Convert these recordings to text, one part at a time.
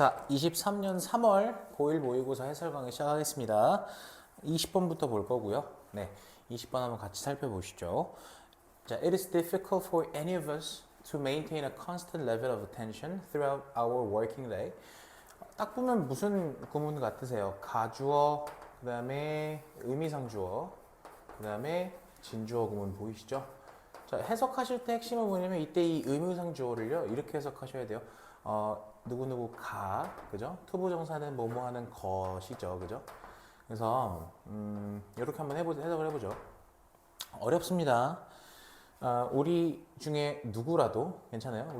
자, 23년 3월 고1 모의고사 해설 강의 시작하겠습니다. 20번부터 볼 거고요. 네, 20번 한번 같이 살펴보시죠. 자, it is difficult for any of us to maintain a constant level of attention throughout our working day. 딱 보면 무슨 구문 같으세요? 가주어, 그 다음에 의미상주어, 그 다음에 진주어 구문 보이시죠? 자, 해석하실 때 핵심은 뭐냐면 이때 이 의미상주어를요 이렇게 해석하셔야 돼요. 누구누구 가, 그죠? 투부정사는 뭐뭐 하는 것이죠, 그죠? 그래서 이렇게 한번 해석을 해보죠. 어렵습니다. 우리 중에 누구라도 괜찮아요?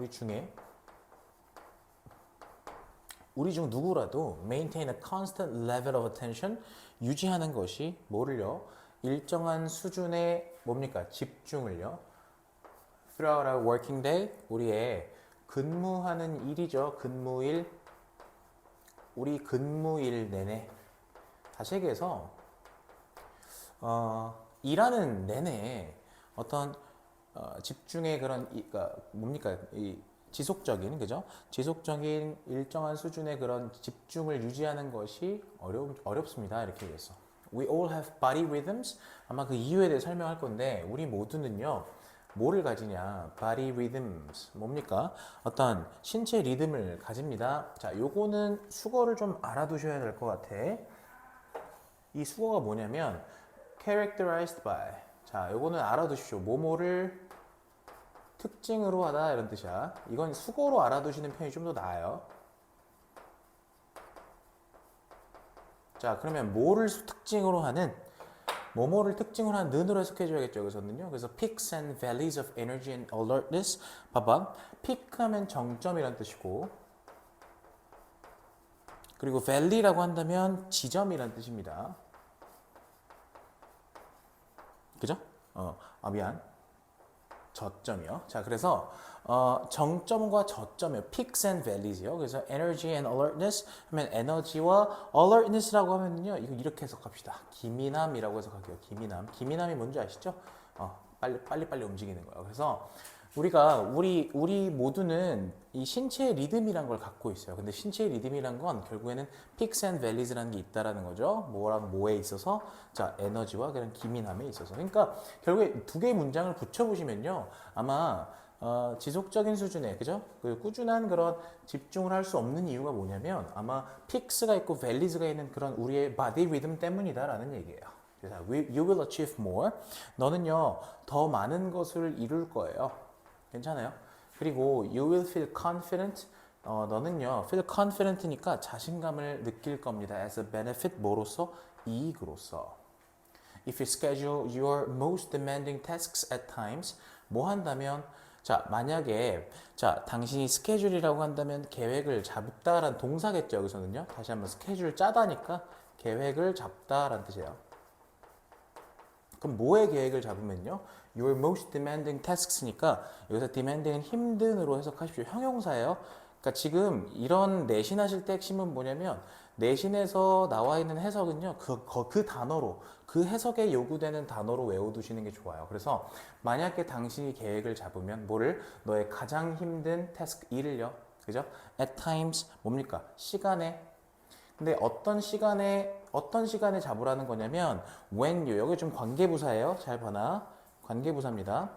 우리 중 누구라도 maintain a constant level of attention 유지하는 것이 뭐를요? 일정한 수준의 뭡니까? 집중을요. throughout our working day 우리의 근무하는 일이죠. 근무일. 우리 근무일 내내. 다시 얘기해서 일하는 내내 어떤 집중의 그런 그러니까 뭡니까? 이 지속적인 그죠? 지속적인 일정한 수준의 그런 집중을 유지하는 것이 어렵습니다. 이렇게 얘기했어. We all have body rhythms. 아마 그 이유에 대해 설명할 건데 우리 모두는요. 뭐를 가지냐? body rhythms. 뭡니까? 어떤 신체 리듬을 가집니다. 자, 요거는 수거를 좀 알아두셔야 될 것 같아. 이 수거가 뭐냐면 characterized by. 자, 요거는 알아두십시오. 뭐뭐를 특징으로 하다 이런 뜻이야. 이건 수거로 알아두시는 편이 좀 더 나아요. 자, 그러면 뭐를 특징으로 하는 뭐뭐를 특징으로 한 는으로 해석해줘야겠죠. 여기서는요. 그래서 peaks and valleys of energy and alertness. 봐봐. peak 하면 정점이란 뜻이고 그리고 valley라고 한다면 지점이란 뜻입니다. 그죠? 미안. 저점이요. 자, 그래서 정점과 저점이요. peaks and valleys요. 그래서 energy and alertness 하면 에너지와 alertness라고 하면요. 이거 이렇게 해석합시다. 기민함이라고 해석할게요. 기민함이 뭔지 아시죠? 빨리 움직이는 거예요. 그래서 우리 모두는 이 신체의 리듬이란 걸 갖고 있어요. 근데 신체의 리듬이란 건 결국에는 peaks and valleys라는 게 있다라는 거죠. 뭐랑 뭐에 있어서 자 에너지와 그런 기민함에 있어서. 그러니까 결국에 두 개의 문장을 붙여보시면요, 아마 지속적인 수준의 그죠? 그 꾸준한 그런 집중을 할 수 없는 이유가 뭐냐면 아마 peaks가 있고 valleys가 있는 그런 우리의 body rhythm 때문이다라는 얘기예요. 그래서 you will achieve more. 너는요 더 많은 것을 이룰 거예요. 괜찮아요? 그리고 you will feel confident. 너는요 feel confident니까 자신감을 느낄 겁니다. as a benefit 뭐로서? 이익으로서. If you schedule your most demanding tasks at times 뭐 한다면 자 만약에 자 당신이 스케줄이라고 한다면 계획을 잡다라는 동사겠죠. 여기서는요 다시 한번 스케줄 짜다니까 계획을 잡다라는 뜻이에요. 그럼 뭐의 계획을 잡으면요? Your most demanding tasks니까 여기서 demanding은 힘든으로 해석하십시오. 형용사예요. 그러니까 지금 이런 내신하실 때 핵심은 뭐냐면 내신에서 나와 있는 해석은요. 그 단어로 그 해석에 요구되는 단어로 외워두시는 게 좋아요. 그래서 만약에 당신이 계획을 잡으면 뭐를 너의 가장 힘든 태스크 일을요. 그죠? At times 뭡니까? 시간에 근데 어떤 시간에 잡으라는 거냐면 when you 여기 좀 관계부사예요. 잘 봐나 관계부사입니다.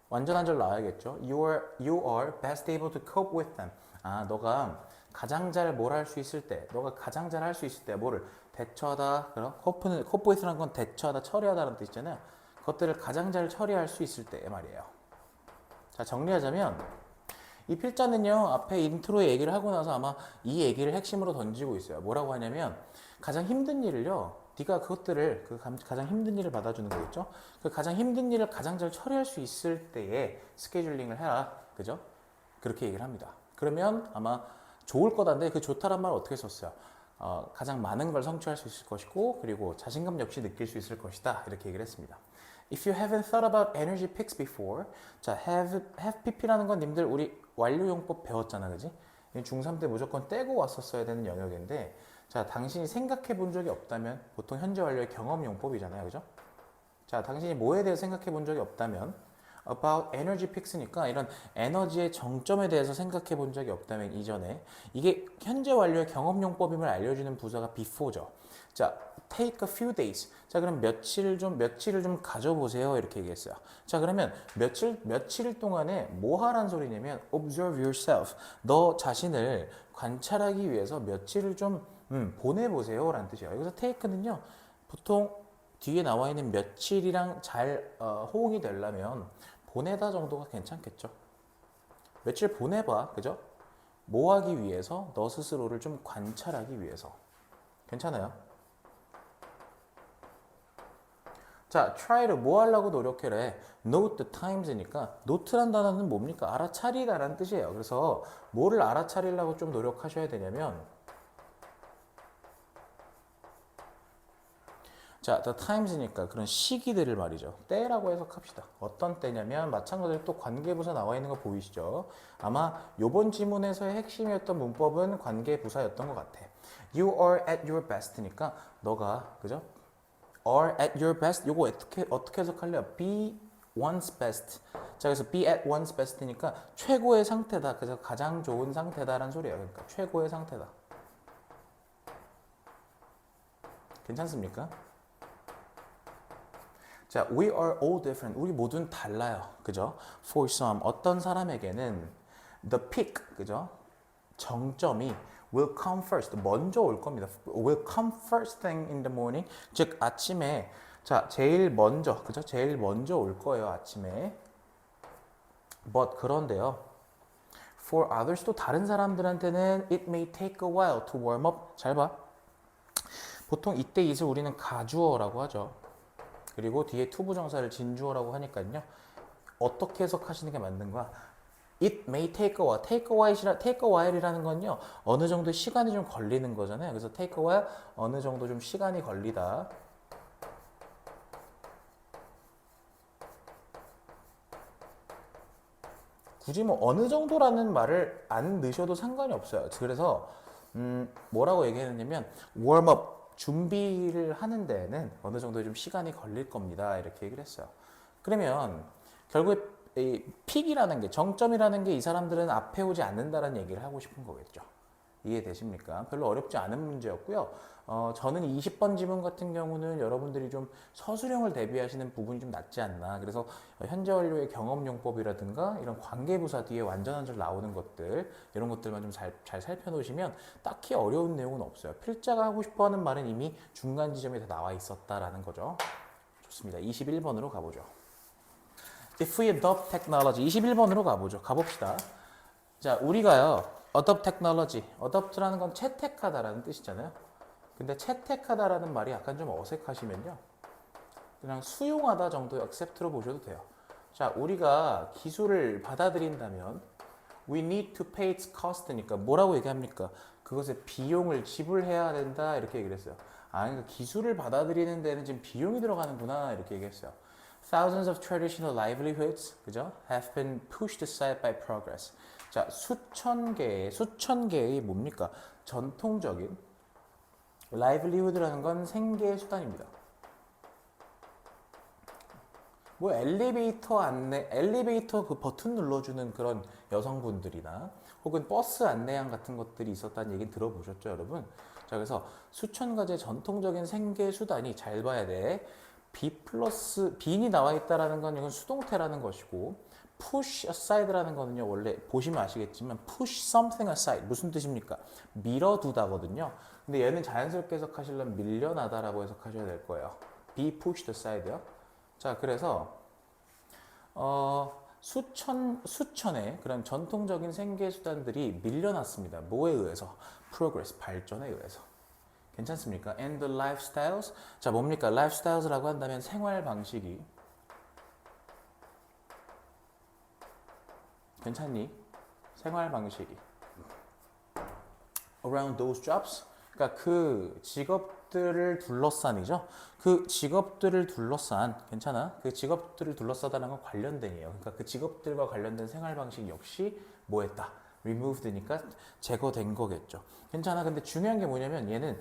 완전 한 절 나와야겠죠. You are best able to cope with them. 너가 가장 잘 뭘 할 수 있을 때, 너가 가장 잘 할 수 있을 때 뭐를 대처하다. 그럼 cope with라는 건 대처하다, 처리하다라는 뜻이잖아요. 그것들을 가장 잘 처리할 수 있을 때 말이에요. 자 정리하자면. 이 필자는요 앞에 인트로에 얘기를 하고 나서 아마 이 얘기를 핵심으로 던지고 있어요. 뭐라고 하냐면 가장 힘든 일을요 네가 그것들을 가장 힘든 일을 받아주는 거겠죠. 그 가장 힘든 일을 가장 잘 처리할 수 있을 때에 스케줄링을 해라. 그죠? 그렇게 얘기를 합니다. 그러면 아마 좋을 거다인데 그 좋다란 말을 어떻게 썼어요? 가장 많은 걸 성취할 수 있을 것이고 그리고 자신감 역시 느낄 수 있을 것이다. 이렇게 얘기를 했습니다. If you haven't thought about energy peaks before, 자 have pp라는 건 님들 우리 완료용법 배웠잖아, 그지? 중3 때 무조건 떼고 왔었어야 되는 영역인데, 자 당신이 생각해 본 적이 없다면 보통 현재 완료의 경험용법이잖아요, 그죠? 자 당신이 뭐에 대해 생각해 본 적이 없다면 about energy peaks니까 이런 에너지의 정점에 대해서 생각해 본 적이 없다면 이전에 이게 현재 완료의 경험용법임을 알려주는 부사가 before죠. 자, take a few days. 자, 그럼 며칠을 좀 가져보세요. 이렇게 얘기했어요. 자, 그러면 며칠 동안에 뭐 하란 소리냐면 observe yourself. 너 자신을 관찰하기 위해서 며칠을 좀 보내보세요. 라는 뜻이에요. 여기서 take는요, 보통 뒤에 나와 있는 며칠이랑 잘 호응이 되려면 보내다 정도가 괜찮겠죠. 며칠 보내봐. 그죠? 뭐 하기 위해서? 너 스스로를 좀 관찰하기 위해서. 괜찮아요? 자, try를 뭐 하려고 노력해래? Note the times니까 note란 단어는 뭡니까? 알아차리다라는 뜻이에요. 그래서 뭐를 알아차리려고 좀 노력하셔야 되냐면 자, the times니까 그런 시기들을 말이죠. 때라고 해석합시다. 어떤 때냐면 마찬가지로 또 관계부사 나와 있는 거 보이시죠? 아마 요번 지문에서의 핵심이었던 문법은 관계부사였던 것 같아. You are at your best니까 너가 그죠? are at your best 요거 어떻게 해석할래요? be one's best. 자, 그래서 be at one's best니까 최고의 상태다. 그래서 가장 좋은 상태다라는 소리예요. 그러니까 최고의 상태다. 괜찮습니까? 자, we are all different. 우리 모두는 달라요. 그죠? For some, 어떤 사람에게는 the peak, 그죠? 정점이 will come first. 먼저 올 겁니다. will come first thing in the morning. 즉, 아침에, 자, 제일 먼저, 그죠? 제일 먼저 올 거예요, 아침에. But, 그런데요. For others, 또 다른 사람들한테는 it may take a while to warm up. 잘 봐. 보통 이때 it을 우리는 가주어라고 하죠. 그리고 뒤에 투부정사를 진주어라고 하니까요. 어떻게 해석하시는 게 맞는 거야? It may take a while. take a while이라는 건요. 어느 정도 시간이 좀 걸리는 거잖아요. 그래서 take a while, 어느 정도 좀 시간이 걸리다. 굳이 뭐 어느 정도라는 말을 안 넣으셔도 상관이 없어요. 그래서 뭐라고 얘기했냐면 warm up. 준비를 하는 데에는 어느 정도 좀 시간이 걸릴 겁니다. 이렇게 얘기를 했어요. 그러면 결국에 이 픽이라는 게 정점이라는 게 이 사람들은 앞에 오지 않는다라는 얘기를 하고 싶은 거겠죠. 이해되십니까? 별로 어렵지 않은 문제였고요. 저는 20번 지문 같은 경우는 여러분들이 좀 서술형을 대비하시는 부분이 좀 낮지 않나. 그래서 현재 완료의 경험용법이라든가 이런 관계부사 뒤에 완전한 절 나오는 것들 이런 것들만 좀 잘 살펴놓으시면 딱히 어려운 내용은 없어요. 필자가 하고 싶어하는 말은 이미 중간 지점에 다 나와 있었다라는 거죠. 좋습니다. 21번으로 가보죠. If we adopt technology 21번으로 가봅시다. 자, 우리가요 adopt technology, adopt라는 건 채택하다라는 뜻이잖아요. 근데 채택하다라는 말이 약간 좀 어색하시면요. 그냥 수용하다 정도의 accept로 보셔도 돼요. 자, 우리가 기술을 받아들인다면 we need to pay its cost니까 뭐라고 얘기합니까? 그것의 비용을 지불해야 된다 이렇게 얘기를 했어요. 아, 그러니까 기술을 받아들이는 데는 지금 비용이 들어가는구나 이렇게 얘기했어요. Thousands of traditional livelihoods, 그죠? have been pushed aside by progress. 자, 수천 개의 뭡니까? 전통적인 livelihood라는 건 생계 수단입니다. 뭐 엘리베이터 그 버튼 눌러주는 그런 여성분들이나 혹은 버스 안내양 같은 것들이 있었다는 얘기 들어보셨죠, 여러분? 자, 그래서 수천 가지의 전통적인 생계 수단이 잘 봐야 돼. be인이 나와 있다라는 건 이건 수동태라는 것이고 push aside라는 거는요 원래 보시면 아시겠지만 push something aside 무슨 뜻입니까? 밀어두다거든요. 근데 얘는 자연스럽게 해석하시려면 밀려나다라고 해석하셔야 될 거예요. be pushed aside요. 자, 그래서 수천의 그런 전통적인 생계 수단들이 밀려났습니다. 뭐에 의해서? progress 발전에 의해서. 괜찮습니까? And the lifestyles. 자, 뭡니까? lifestyles라고 한다면 생활 방식이. 괜찮니? 생활 방식이. around those jobs. 그러니까 그 직업들을 둘러싼이죠. 그 직업들을 둘러싼, 괜찮아? 그 직업들을 둘러싸다는 건 관련된이에요. 그러니까 그 직업들과 관련된 생활 방식 역시 뭐했다? removed니까 제거된 거겠죠. 괜찮아? 근데 중요한 게 뭐냐면 얘는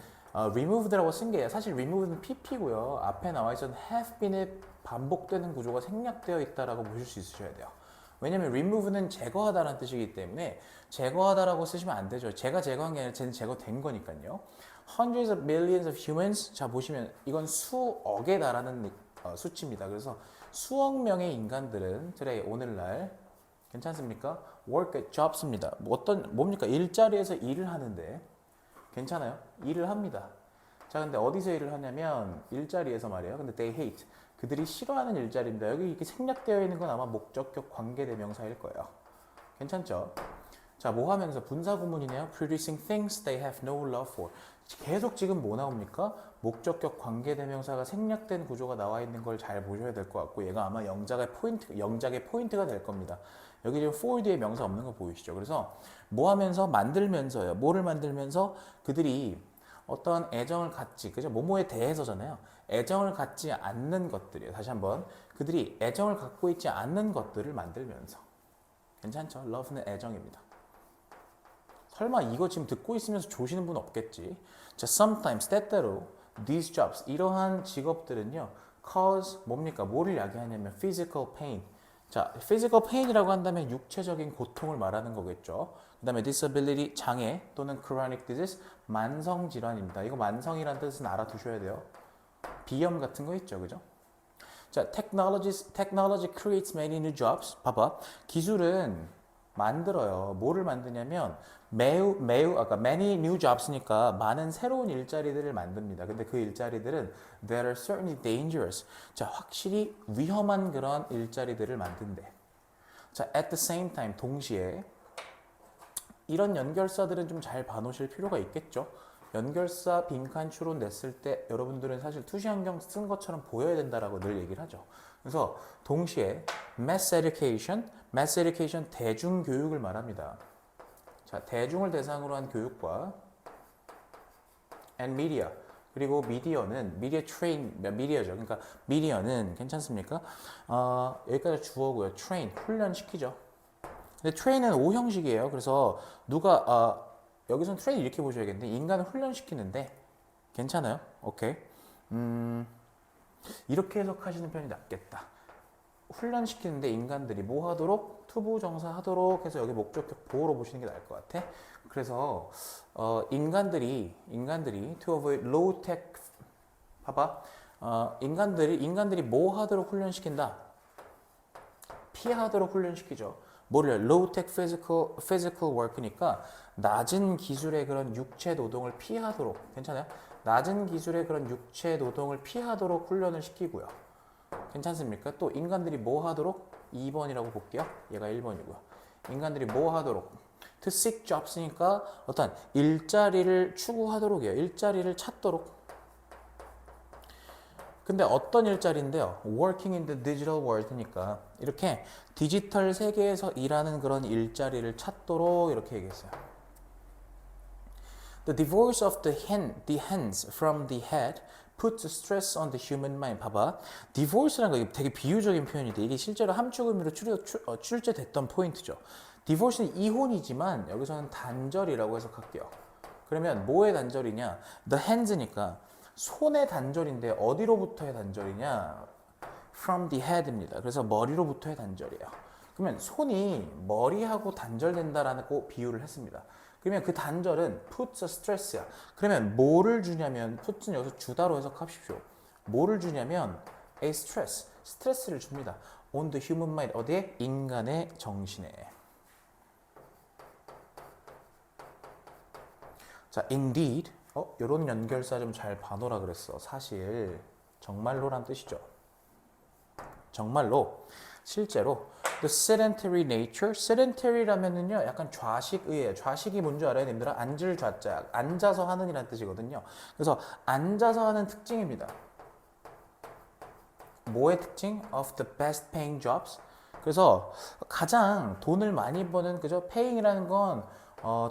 removed라고 쓴 게 사실 removed는 pp고요. 앞에 나와 있던 have been에 반복되는 구조가 생략되어 있다라고 보실 수 있으셔야 돼요. 왜냐면 remove는 제거하다라는 뜻이기 때문에 제거하다라고 쓰시면 안 되죠. 제가 제거한 게 아니라 쟤는 제거된 거니까요. Hundreds of millions of humans. 자 보시면 이건 수억에 달하는 수치입니다. 그래서 수억 명의 인간들은 today 오늘날 괜찮습니까? work at jobs입니다. 뭡니까? 일자리에서 일을 하는데 괜찮아요? 일을 합니다. 자 근데 어디서 일을 하냐면 일자리에서 말이에요. 근데 they hate. 그들이 싫어하는 일자리입니다. 여기 이렇게 생략되어 있는 건 아마 목적격 관계대명사일 거예요. 괜찮죠? 자, 뭐 하면서 분사구문이네요. Producing things they have no love for. 계속 지금 뭐 나옵니까? 목적격 관계대명사가 생략된 구조가 나와 있는 걸 잘 보셔야 될 것 같고 얘가 아마 영작의 포인트가 될 겁니다. 여기 지금 for 뒤에 명사 없는 거 보이시죠? 그래서 뭐 하면서 만들면서요. 뭐를 만들면서 그들이 어떤 애정을 갖지, 그죠? 뭐뭐에 대해서잖아요. 애정을 갖지 않는 것들이에요. 다시 한번 그들이 애정을 갖고 있지 않는 것들을 만들면서 괜찮죠? love는 애정입니다. 설마 이거 지금 듣고 있으면서 조시는 분 없겠지? 자, sometimes 때때로 these jobs 이러한 직업들은요 cause 뭡니까? 뭐를 야기하냐면 physical pain. 자, physical pain이라고 한다면 육체적인 고통을 말하는 거겠죠. 그 다음에 disability 장애 또는 chronic disease 만성 질환입니다. 이거 만성이라는 뜻은 알아두셔야 돼요. 비염 같은 거 있죠, 그죠? 자, technology creates many new jobs. 봐봐, 기술은 만들어요. 뭐를 만드냐면 아까 many new jobs니까 많은 새로운 일자리들을 만듭니다. 근데 그 일자리들은 that are certainly dangerous. 자, 확실히 위험한 그런 일자리들을 만든대. 자, at the same time 동시에 이런 연결사들은 좀 잘 봐놓으실 필요가 있겠죠. 연결사 빈칸 추론 냈을 때 여러분들은 사실 투시안경 쓴 것처럼 보여야 된다라고 늘 얘기를 하죠. 그래서 동시에 mass education 대중교육을 말합니다. 자, 대중을 대상으로 한 교육과 and media 그리고 미디어는 미디어죠. 그러니까 미디어는 괜찮습니까? 여기까지 주어고요. train 훈련시키죠. 근데 train은 오형식이에요. 그래서 누가 여기서는 train 이렇게 보셔야겠는데 인간을 훈련시키는데 괜찮아요? 오케이. 이렇게 해석하시는 편이 낫겠다. 훈련시키는데 인간들이 뭐 하도록? 투부정사 하도록 해서 여기 목적격 보호로 보시는 게 나을 것 같아. 그래서 인간들이 to avoid low tech 봐봐. 인간들이 뭐 하도록 훈련시킨다? 피하도록 훈련시키죠. 뭐를 low tech physical work니까 낮은 기술의 그런 육체 노동을 피하도록 괜찮아요? 낮은 기술의 그런 육체 노동을 피하도록 훈련을 시키고요. 괜찮습니까? 또 인간들이 뭐 하도록? 2번이라고 볼게요. 얘가 1번이고요. 인간들이 뭐 하도록? To seek jobs니까 어떤 일자리를 추구하도록이에요. 일자리를 찾도록. 근데 어떤 일자리인데요? Working in the digital world니까 이렇게 디지털 세계에서 일하는 그런 일자리를 찾도록 이렇게 얘기했어요. The divorce of the hands from the head puts stress on the human mind. 봐봐. divorce라는 거 되게 비유적인 표현인데 이게 실제로 함축 의미로 출제됐던 포인트죠. divorce는 이혼이지만 여기서는 단절이라고 해석할게요. 그러면 뭐의 단절이냐? The hands니까 손의 단절인데 어디로부터의 단절이냐? From the head입니다. 그래서 머리로부터의 단절이에요. 그러면 손이 머리하고 단절된다라고 비유를 했습니다. 그러면 그 단절은 puts a stress야. 그러면 뭐를 주냐면 put는 여기서 주다로 해석하십시오. 뭐를 주냐면 a stress, 스트레스를 줍니다. on the human mind, 어디에? 인간의 정신에. 자, indeed, 이런 연결사 좀 잘 봐놓으라 그랬어. 사실 정말로란 뜻이죠. 정말로, 실제로 the sedentary nature, sedentary라면은요 약간 좌식의예요. 좌식이 뭔지 알아요, 님들아? 앉을 좌자, 앉아서 하는 이란 뜻이거든요. 그래서 앉아서 하는 특징입니다. 뭐의 특징? Of the best paying jobs. 그래서 가장 돈을 많이 버는 그죠? paying이라는 건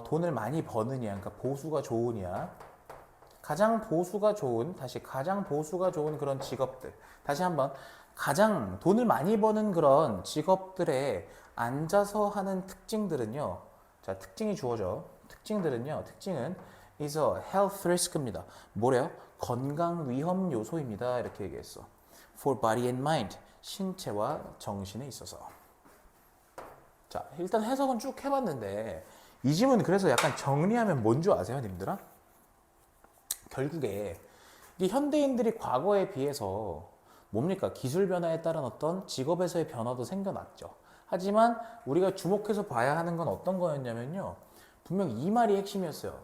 돈을 많이 버느냐, 그러니까 보수가 좋으냐. 가장 보수가 좋은 그런 직업들. 다시 한번. 가장 돈을 많이 버는 그런 직업들의 앉아서 하는 특징들은요. 자, 특징이 주어져. 특징은 is a health risk입니다. 뭐래요? 건강 위험 요소입니다. 이렇게 얘기했어. For body and mind. 신체와 정신에 있어서. 자, 일단 해석은 쭉 해봤는데 이 질문 그래서 약간 정리하면 뭔 줄 아세요, 님들아? 결국에 이 현대인들이 과거에 비해서 뭡니까? 기술 변화에 따른 어떤 직업에서의 변화도 생겨났죠. 하지만 우리가 주목해서 봐야 하는 건 어떤 거였냐면요. 분명 이 말이 핵심이었어요.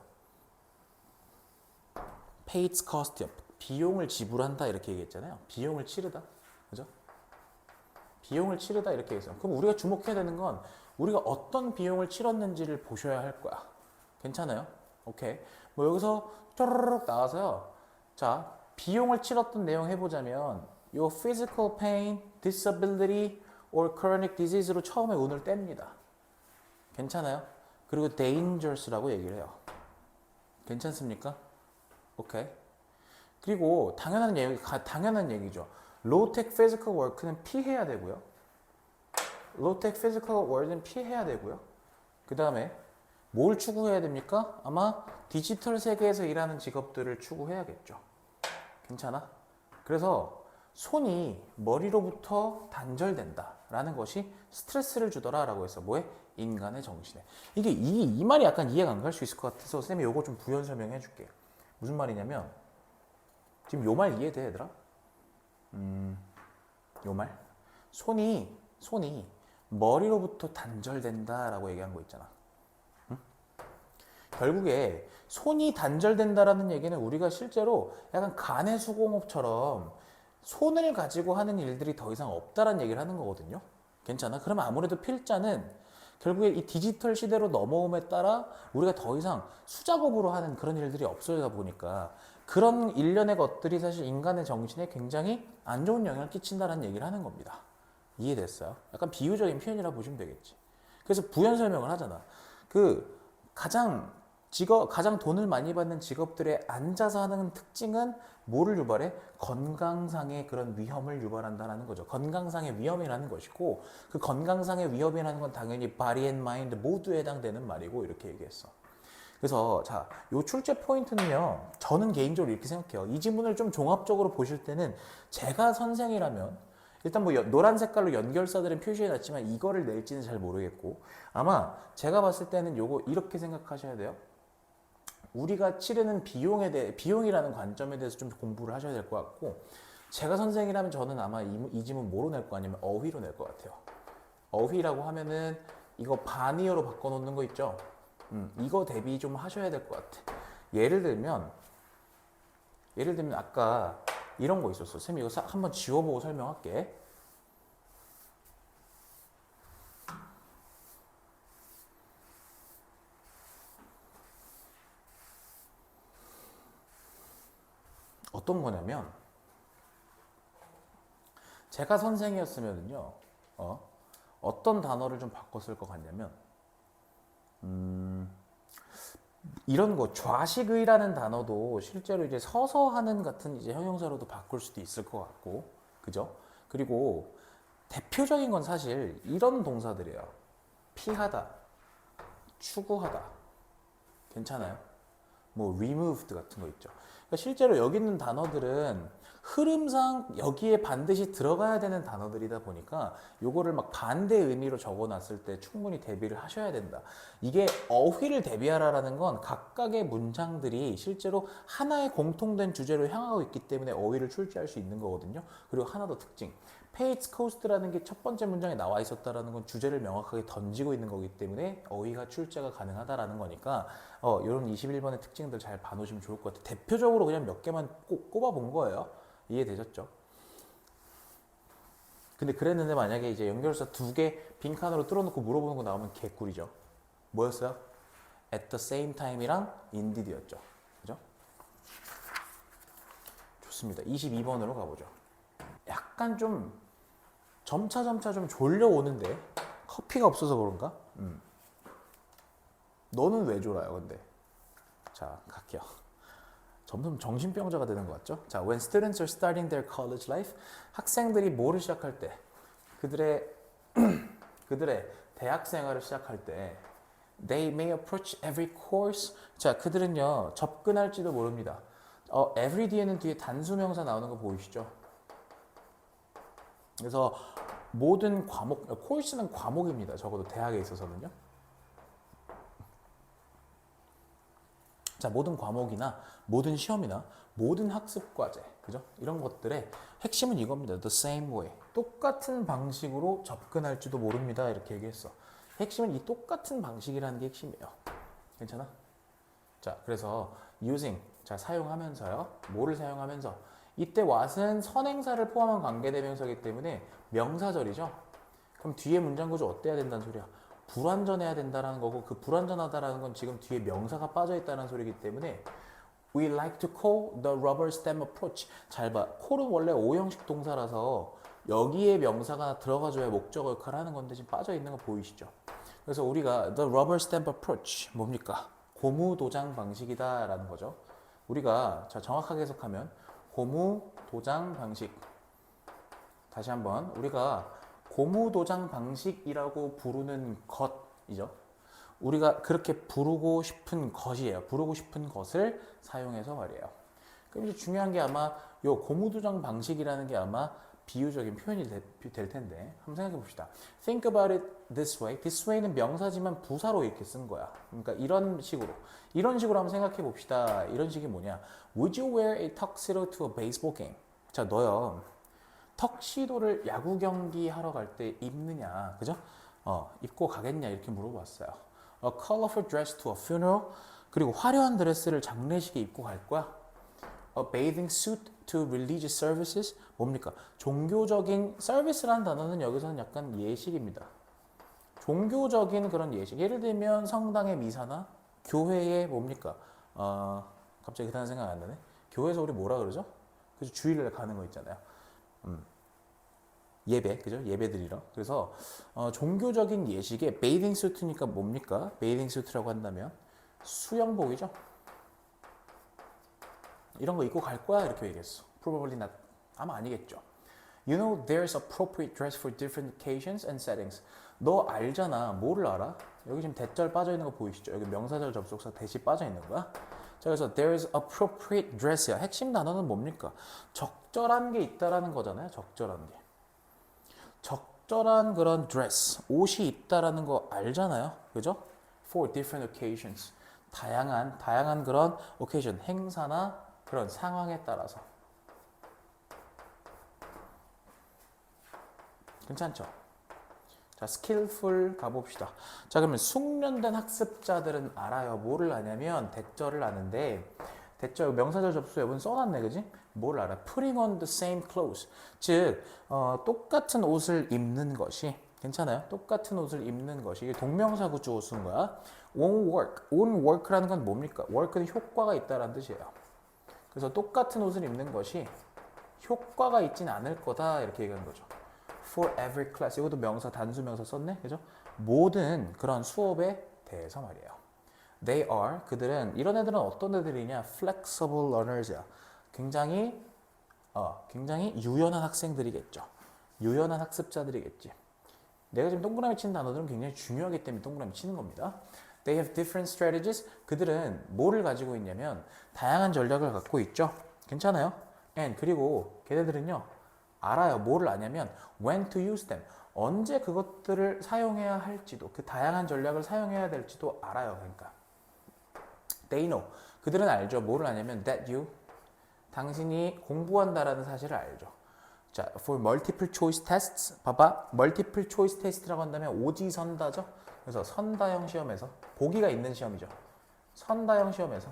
Paid cost, 비용을 지불한다 이렇게 얘기했잖아요. 비용을 치르다, 그죠? 비용을 치르다 이렇게 얘기했어요. 그럼 우리가 주목해야 되는 건 우리가 어떤 비용을 치렀는지를 보셔야 할 거야. 괜찮아요? 오케이. 뭐 여기서 쪼르륵 나와서요. 자, 비용을 치렀던 내용 해보자면 your physical pain, disability, or chronic disease로 처음에 운을 뗍니다. 괜찮아요? 그리고 dangerous라고 얘기를 해요. 괜찮습니까? 오케이. 그리고 당연한 얘기죠. low-tech physical work는 피해야 되고요. low-tech physical work는 피해야 되고요. 그 다음에 뭘 추구해야 됩니까? 아마 디지털 세계에서 일하는 직업들을 추구해야겠죠. 괜찮아? 그래서 손이 머리로부터 단절된다 라는 것이 스트레스를 주더라 라고 해서 뭐에? 인간의 정신에. 이 말이 약간 이해가 안 갈 수 있을 것 같아서 쌤이 요거 좀 부연 설명해 줄게. 무슨 말이냐면 지금 요 말 이해돼 얘들아? 요 말? 손이 머리로부터 단절된다 라고 얘기한 거 있잖아. 응? 결국에 손이 단절된다라는 얘기는 우리가 실제로 약간 간의 수공업처럼 손을 가지고 하는 일들이 더 이상 없다라는 얘기를 하는 거거든요. 괜찮아? 그러면 아무래도 필자는 결국에 이 디지털 시대로 넘어옴에 따라 우리가 더 이상 수작업으로 하는 그런 일들이 없어지다 보니까 그런 일련의 것들이 사실 인간의 정신에 굉장히 안 좋은 영향을 끼친다는 얘기를 하는 겁니다. 이해됐어요? 약간 비유적인 표현이라 보시면 되겠지. 그래서 부연 설명을 하잖아. 가장 돈을 많이 받는 직업들의 앉아서 하는 특징은 뭐를 유발해? 건강상의 그런 위험을 유발한다는 거죠. 건강상의 위험이라는 것이고 그 건강상의 위험이라는 건 당연히 body and mind 모두에 해당되는 말이고 이렇게 얘기했어. 그래서 자, 요 출제 포인트는요. 저는 개인적으로 이렇게 생각해요. 이 지문을 좀 종합적으로 보실 때는 제가 선생이라면 일단 뭐 노란 색깔로 연결사들은 표시해 놨지만 이거를 낼지는 잘 모르겠고 아마 제가 봤을 때는 요거 이렇게 생각하셔야 돼요. 우리가 치르는 비용이라는 관점에 대해서 좀 공부를 하셔야 될 것 같고 제가 선생이라면 저는 아마 이 지문 뭐로 낼 거 아니면 어휘로 낼 것 같아요. 어휘라고 하면은 이거 반이어로 바꿔놓는 거 있죠? 이거 대비 좀 하셔야 될 것 같아. 예를 들면 아까 이런 거 있었어. 쌤 이거 한번 지워보고 설명할게. 어떤 거냐면 제가 선생이었으면요 어떤 단어를 좀 바꿔 쓸 것 같냐면 이런 거 좌식의라는 단어도 실제로 이제 서서 하는 같은 이제 형용사로도 바꿀 수도 있을 것 같고 그죠? 그리고 대표적인 건 사실 이런 동사들이에요. 피하다, 추구하다. 괜찮아요? 뭐 removed 같은 거 있죠. 그러니까 실제로 여기 있는 단어들은 흐름상 여기에 반드시 들어가야 되는 단어들이다 보니까 요거를 막 반대 의미로 적어놨을 때 충분히 대비를 하셔야 된다. 이게 어휘를 대비하라라는 건 각각의 문장들이 실제로 하나의 공통된 주제로 향하고 있기 때문에 어휘를 출제할 수 있는 거거든요. 그리고 하나 더 특징. 페이츠 코스트라는 게 첫 번째 문장에 나와 있었다라는 건 주제를 명확하게 던지고 있는 거기 때문에 어휘가 출제가 가능하다라는 거니까 이런 21번의 특징들 잘 봐놓으시면 좋을 것 같아요. 대표적으로 그냥 몇 개만 꼽아본 거예요. 이해되셨죠? 근데 그랬는데 만약에 이제 연결사 2개 빈칸으로 뚫어놓고 물어보는 거 나오면 개꿀이죠. 뭐였어요? At the same time이랑 indeed였죠. 그죠? 좋습니다. 22번으로 가보죠. 약간 좀 점차 좀 졸려오는데 커피가 없어서 그런가? 너는 왜 졸아요 근데? 자 갈게요. 점점 정신병자가 되는 것 같죠? 자, when students are starting their college life, 학생들이 뭐를 시작할 때, 그들의 대학 생활을 시작할 때, They may approach every course. 자, 그들은요 접근할지도 모릅니다. every 뒤에는 뒤에 단수명사 나오는 거 보이시죠? 그래서 모든 과목, 코र्스는 과목입니다. 적어도 대학에 있어서는요. 자, 모든 과목이나 모든 시험이나 모든 학습 과제, 그죠? 이런 것들의 핵심은 이겁니다. The same way. 똑같은 방식으로 접근할지도 모릅니다. 이렇게 얘기했어. 핵심은 이 똑같은 방식이라는 게 핵심이에요. 괜찮아? 자, 그래서 using, 자, 사용하면서요. 뭐를 사용하면서? 이때 what은 선행사를 포함한 관계대명사이기 때문에 명사절이죠. 그럼 뒤에 문장 구조 어때야 된다는 소리야? 불완전해야 된다는 거고, 그 불완전하다라는 건 지금 뒤에 명사가 빠져 있다는 소리이기 때문에 We like to call the rubber stamp approach. 잘 봐. call은 원래 오형식 동사라서 여기에 명사가 들어가줘야 목적어 역할을 하는 건데 지금 빠져 있는 거 보이시죠? 그래서 우리가 the rubber stamp approach 뭡니까? 고무 도장 방식이다라는 거죠. 우리가 자 정확하게 해석하면 고무 도장 방식. 다시 한번 우리가 고무 도장 방식이라고 부르는 것이죠. 우리가 그렇게 부르고 싶은 것이에요. 부르고 싶은 것을 사용해서 말이에요. 그럼 이제 중요한 게 아마 요 고무 도장 방식이라는 게 아마 비유적인 표현이 될 텐데 한번 생각해 봅시다. Think about it this way. This way는 명사지만 부사로 이렇게 쓴 거야. 그러니까 이런 식으로 한번 생각해 봅시다. 이런 식이 뭐냐? Would you wear a tuxedo to a baseball game? 자, 너요. 턱시도를 야구 경기 하러 갈 때 입느냐, 그죠? 입고 가겠냐 이렇게 물어봤어요. A colorful dress to a funeral. 그리고 화려한 드레스를 장례식에 입고 갈 거야. A bathing suit to religious services. 뭡니까? 종교적인 서비스라는 단어는 여기서는 약간 예식입니다. 종교적인 그런 예식. 예를 들면 성당의 미사나 교회의 뭡니까? 갑자기 그 단어 생각 안 나네. 교회에서 우리 뭐라 그러죠? 그래서 주일날 가는 거 있잖아요. 예배, 그죠? 예배 드리러. 그래서 종교적인 예식에 베이딩 수트니까 뭡니까? 베이딩 수트라고 한다면 수영복이죠. 이런 거 입고 갈 거야 이렇게 얘기했어. Probably not. 아마 아니겠죠. You know there's appropriate dress for different occasions and settings. 너 알잖아. 뭐를 알아? 여기 지금 대절 빠져 있는 거 보이시죠? 여기 명사절 접속사 대시 빠져 있는 거야. 자, 그래서 there's appropriate dress야. 핵심 단어는 뭡니까? 적절한 게 있다라는 거잖아요. 적절한 게. 적절한 그런 dress, 옷이 있다라는 거 알잖아요. 그죠? For different occasions. 다양한 그런 occasion, 행사나 그런 상황에 따라서. 괜찮죠? 자, skillful 가봅시다. 자, 그러면 숙련된 학습자들은 알아요. 뭐를 아냐면 대절을 아는데 대절 명사절 접수 여러분 써놨네, 그지? 뭘 알아? Putting on the same clothes. 즉, 똑같은 옷을 입는 것이 괜찮아요? 똑같은 옷을 입는 것이 이게 동명사 구조 쓴 거야. On work. On work라는 건 뭡니까? work는 효과가 있다라는 뜻이에요. 그래서 똑같은 옷을 입는 것이 효과가 있진 않을 거다 이렇게 얘기하는 거죠. For every class. 이것도 명사 단수 명사 썼네, 그죠? 모든 그런 수업에 대해서 말이에요. They are. 그들은 이런 애들은 어떤 애들이냐? Flexible learners야. 굉장히 유연한 학생들이겠죠. 유연한 학습자들이겠지. 내가 지금 동그라미 치는 단어들은 굉장히 중요하기 때문에 동그라미 치는 겁니다. They have different strategies. 그들은 뭐를 가지고 있냐면 다양한 전략을 갖고 있죠. 괜찮아요? And 그리고 걔네들은요. 알아요. 뭐를 아냐면 when to use them. 언제 그것들을 사용해야 할지도 그 다양한 전략을 사용해야 될지도 알아요. 그러니까 They know. 그들은 알죠. 뭐를 아냐면 that you 당신이 공부한다라는 사실을 알죠. 자, for multiple choice tests 봐봐. multiple choice test라고 한다면 오지선다죠. 그래서 선다형 시험에서 보기가 있는 시험이죠. 선다형 시험에서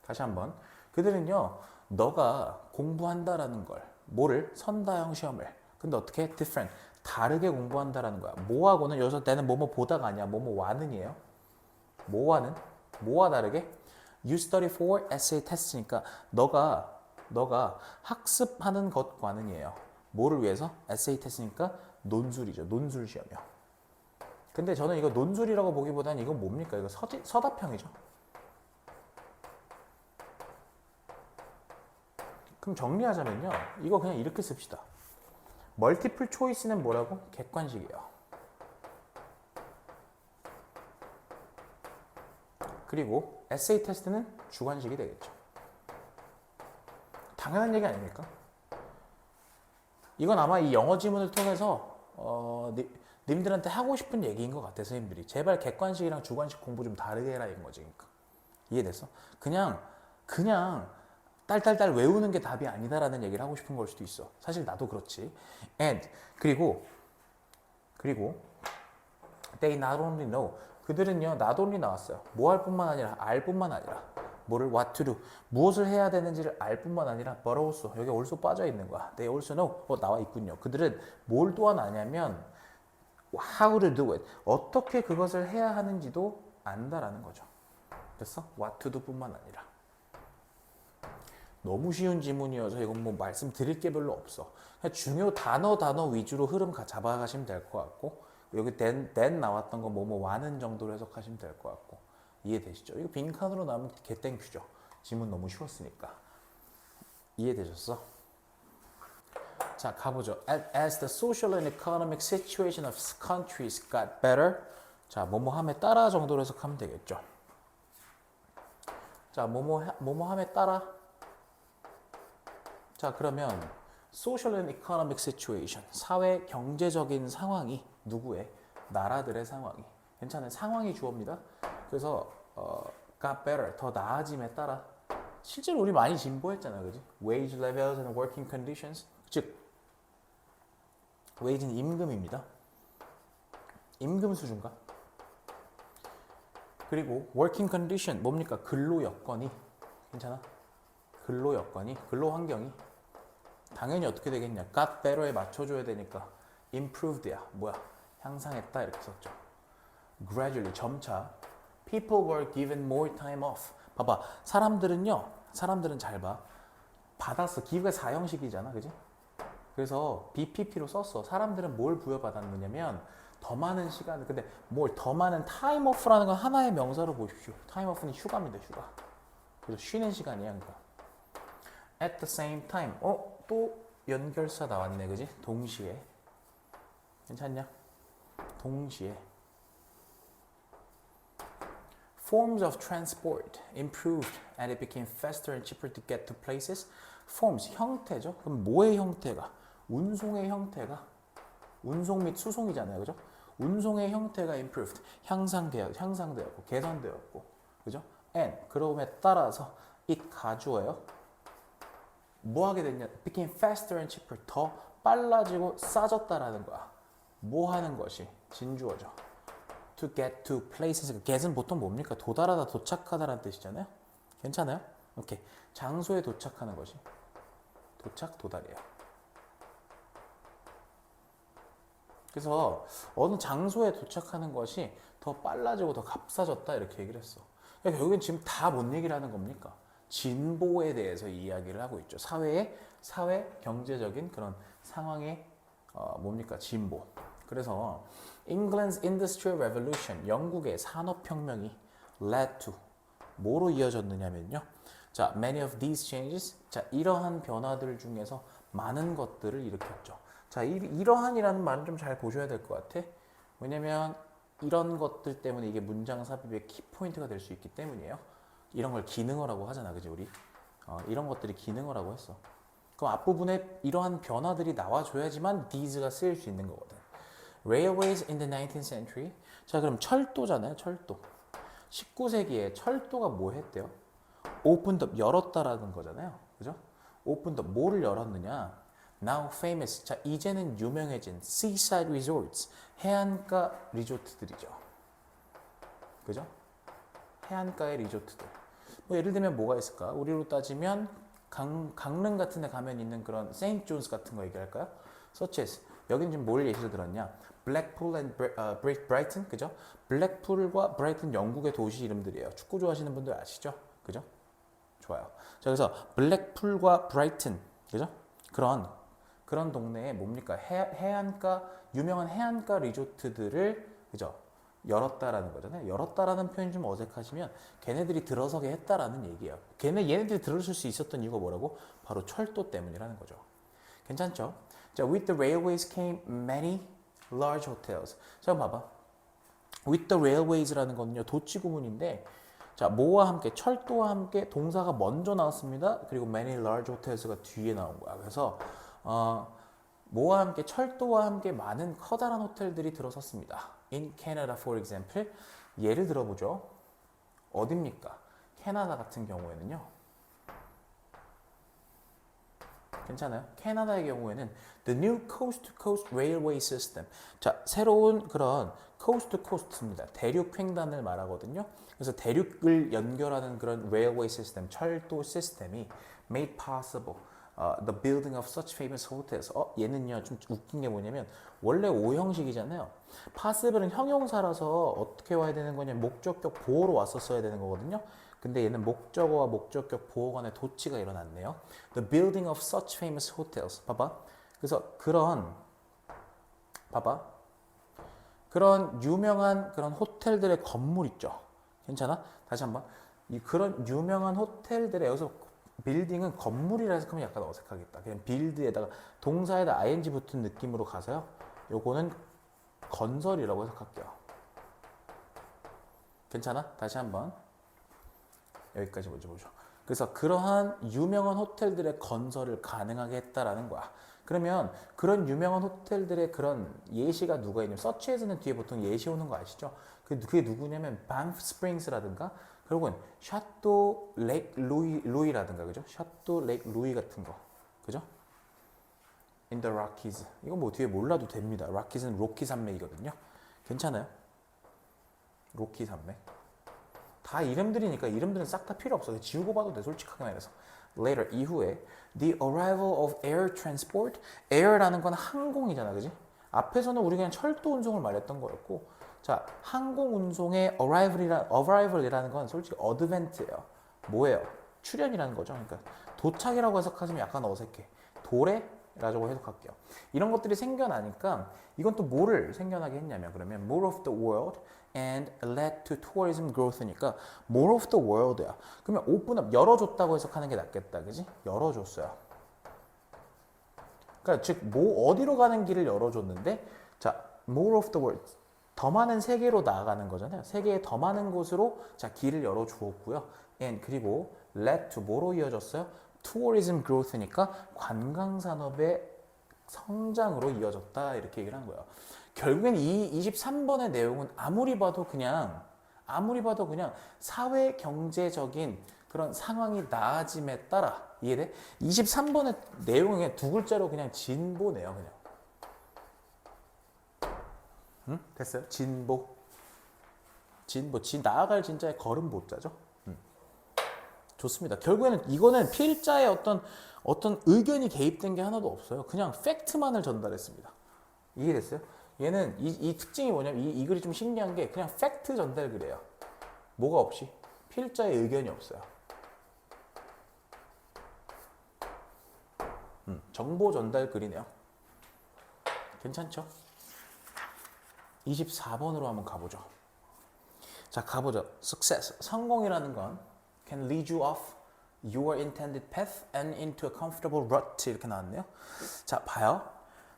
다시 한번 그들은요. 너가 공부한다라는 걸 뭐를 선다형 시험을 근데 어떻게 different 다르게 공부한다라는 거야. 뭐하고는 여기서 내는 뭐뭐 보다가 아니야. 뭐뭐와는이에요. 뭐와 다르게 You study for essay test니까 너가 학습하는 것과는이에요. 뭐를 위해서? essay test니까 논술이죠. 논술 시험이요. 근데 저는 이거 논술이라고 보기보다는 이건 뭡니까? 이거 서답형이죠. 그럼 정리하자면요. 이거 그냥 이렇게 씁시다. 멀티플 초이스는 뭐라고? 객관식이에요. 그리고 에세이 테스트는 주관식이 되겠죠. 당연한 얘기 아닙니까? 이건 아마 이 영어 지문을 통해서 님들한테 하고 싶은 얘기인 것 같아, 선생님들이. 제발 객관식이랑 주관식 공부 좀 다르게 해라 이건 거지. 그러니까. 이해됐어? 그냥 딸딸딸 외우는 게 답이 아니다라는 얘기를 하고 싶은 걸 수도 있어. 사실 나도 그렇지. And 그리고 they not only know, 그들은요 not only 나왔어요. 뭐 할 뿐만 아니라 알 뿐만 아니라 뭐를 what to do, 무엇을 해야 되는지를 알 뿐만 아니라 but also, 여기 also 빠져 있는 거야. They also know, 나와 있군요. 그들은 뭘 또한 아냐면 how to do it, 어떻게 그것을 해야 하는지도 안다라는 거죠. 됐어? what to do 뿐만 아니라. 너무 쉬운 지문이어서 이건 뭐 말씀드릴 게 별로 없어. 그냥 중요 단어 위주로 흐름 잡아가시면 될 것 같고, 여기 then 나왔던 거 뭐뭐 와는 정도로 해석하시면 될 것 같고. 이해되시죠? 이거 빈칸으로 나오면 개땡큐죠. 지문 너무 쉬웠으니까. 이해되셨어? 자, 가보죠. As the social and economic situation of countries got better. 자, 뭐뭐함에 따라 정도로 해석하면 되겠죠. 자, 뭐뭐함에 따라. 자, 그러면 social and economic situation, 사회 경제적인 상황이 누구의? 나라들의 상황이. 괜찮아요. 상황이 주어입니다. 그래서 got better, 더 나아짐에 따라. 실제로 우리 많이 진보했잖아요. 그지? wage levels and working conditions. 즉 wage는 임금입니다. 임금 수준가? 그리고 working condition 뭡니까? 근로 여건이. 괜찮아? 근로 여건이, 근로 환경이 당연히 어떻게 되겠냐? got better에 맞춰줘야 되니까 improved야. 뭐야? 향상했다 이렇게 썼죠. gradually, 점차. people were given more time off. 봐봐. 사람들은 잘 봐. 받았어. 기브가 4형식이잖아. 그지? 그래서 BPP로 썼어. 사람들은 뭘 부여받았느냐면 더 많은 시간, 근데 뭘 더 많은 time off라는 건 하나의 명사로 보십시오. time off는 휴가입니다. 휴가. 그래서 쉬는 시간이야. 그러니까. at the same time. 또 연결사 나왔네. 그지? 동시에. 괜찮냐? 동시에. Forms of transport improved and it became faster and cheaper to get to places. Forms, 형태죠. 그럼 뭐의 형태가? 운송의 형태가? 운송 및 수송이잖아요. 그죠? 운송의 형태가 improved, 향상되었고, 개선되었고. 그죠? And, 그럼에 따라서 it 가주어요. 뭐 하게 됐냐? became faster and cheaper, 더 빨라지고 싸졌다라는 거야. 뭐 하는 것이? 진주어죠. to get to places. get은 보통 뭡니까? 도달하다, 도착하다라는 뜻이잖아요. 괜찮아요? 오케이. 장소에 도착하는 것이 도착, 도달이에요. 그래서 어느 장소에 도착하는 것이 더 빨라지고 더 값싸졌다 이렇게 얘기를 했어. 그러니까 결국엔 지금 다 뭔 얘기를 하는 겁니까? 진보에 대해서 이야기를 하고 있죠. 사회 경제적인 그런 상황의 뭡니까? 진보. 그래서 England's Industrial Revolution, 영국의 산업혁명이 led to, 뭐로 이어졌느냐면요. 자, many of these changes, 자, 이러한 변화들 중에서 많은 것들을 일으켰죠. 자, 이러한이라는 말은 좀 잘 보셔야 될 것 같아. 왜냐면 이런 것들 때문에 이게 문장 삽입의 키포인트가 될 수 있기 때문이에요. 이런 걸 기능어라고 하잖아, 그지 우리? 이런 것들이 기능어라고 했어. 그럼 앞부분에 이러한 변화들이 나와줘야지만 these가 쓰일 수 있는 거거든. Railways in the 19th century. 자, 그럼 철도잖아요, 철도. 19세기에 철도가 뭐 했대요? opened up, 열었다라는 거잖아요. 그죠? opened up, 뭐를 열었느냐? Now famous, 자, 이제는 유명해진 seaside resorts, 해안가 리조트들이죠. 그죠? 해안가의 리조트들. 뭐 예를 들면 뭐가 있을까? 우리로 따지면 강릉 같은 데 가면 있는 그런 세인트 존스 같은 거 얘기할까요? Such as, 여긴 지금 뭘 예시로 들었냐? 블랙풀 and 브라이튼, 그죠? 블랙풀과 브라이튼 영국의 도시 이름들이에요. 축구 좋아하시는 분들 아시죠? 그죠? 좋아요. 자, 그래서 블랙풀과 브라이튼, 그죠? 그런 동네에 뭡니까? 해안가, 유명한 해안가 리조트들을, 그죠? 열었다라는 거잖아요. 열었다라는 표현이 좀 어색하시면 걔네들이 들어서게 했다라는 얘기예요. 얘네들이 들어설 수 있었던 이유가 뭐라고? 바로 철도 때문이라는 거죠. 괜찮죠? 자, with the railways came many large hotels. 자, 봐봐. with the railways라는 거는요, 도치 구문인데 자, 뭐와 함께 철도와 함께 동사가 먼저 나왔습니다. 그리고 many large hotels가 뒤에 나온 거야. 그래서 뭐와 함께 철도와 함께 많은 커다란 호텔들이 들어섰습니다. In Canada, for example. 예를 들어보죠. 어딥니까? 캐나다 같은 경우에는요. 괜찮아요? 캐나다의 경우에는 The new coast-to-coast railway system. 자, 새로운 그런 coast-to-coast입니다. 대륙 횡단을 말하거든요. 그래서 대륙을 연결하는 그런 railway system, 철도 시스템이 made possible the building of such famous hotels. 얘는요 좀 웃긴 게 뭐냐면 원래 오형식이잖아요. possible은 형용사라서 어떻게 와야 되는 거냐면 목적격 보어로 왔었어야 되는 거거든요. 근데 얘는 목적어와 목적격 보어 간의 도치가 일어났네요. The building of such famous hotels. 봐봐. 그래서 그런 유명한 그런 호텔들의 건물 있죠. 괜찮아? 다시 한번. 그런 유명한 호텔들의 여기서 빌딩은 건물이라 해서 그러면 약간 어색하겠다. 그냥 빌드에다가 동사에다 ing 붙은 느낌으로 가서요. 요거는 건설이라고 해석할게요. 괜찮아? 다시 한번. 여기까지 먼저 보죠. 그래서 그러한 유명한 호텔들의 건설을 가능하게 했다라는 거야. 그러면 그런 유명한 호텔들의 그런 예시가 누가 있냐면 서치에서는 뒤에 보통 예시 오는 거 아시죠? 그게 누구냐면 반프 스프링스라든가 그리고 샤또 레이크 루이라든가 그죠? 샤또 레이크 루이 같은 거 그죠? In the Rockies. 이거 뭐 뒤에 몰라도 됩니다. Rockies는 로키 산맥이거든요. 괜찮아요? 로키 산맥. 다 이름들이니까 이름들은 싹 다 필요 없어. 지우고 봐도 돼. 솔직하게 말해서. Later 이후에 the arrival of air transport. air라는 건 항공이잖아, 그지? 앞에서는 우리 그냥 철도 운송을 말했던 거였고, 자 항공 운송의 arrival이라는 건 솔직히 advent예요. 뭐예요? 출현이라는 거죠. 그러니까 도착이라고 해석하시면 약간 어색해. 도래라고 해석할게요. 이런 것들이 생겨나니까 이건 또 뭐를 생겨나게 했냐면 그러면 more of the world and led to tourism growth니까 more of the world야. 그러면 open up 열어줬다고 해석하는 게 낫겠다, 그지? 열어줬어요. 그러니까 즉 뭐 어디로 가는 길을 열어줬는데, 자 more of the world 더 많은 세계로 나아가는 거잖아요. 세계의 더 많은 곳으로 자 길을 열어주었고요. and 그리고 led to 뭐로 이어졌어요? tourism growth니까 관광 산업의 성장으로 이어졌다 이렇게 얘기를 한 거예요. 결국엔 이 23번의 내용은 아무리 봐도 그냥 사회 경제적인 그런 상황이 나아짐에 따라 이해돼? 23번의 내용은 그냥 두 글자로 그냥 진보네요, 그냥. 응? 됐어요? 진보. 나아갈 진짜의 걸음 보자죠. 좋습니다. 결국에는 이거는 필자의 어떤 의견이 개입된 게 하나도 없어요. 그냥 팩트만을 전달했습니다. 이해됐어요? 얘는 이 특징이 뭐냐면 이 글이 좀 신기한 게 그냥 팩트 전달글이에요. 뭐가 없이 필자의 의견이 없어요. 정보 전달글이네요. 괜찮죠? 24번으로 한번 가보죠. 자, 가보죠. Success. 성공이라는 건 can lead you off your intended path and into a comfortable rut 이렇게 나왔네요. 자, 봐요.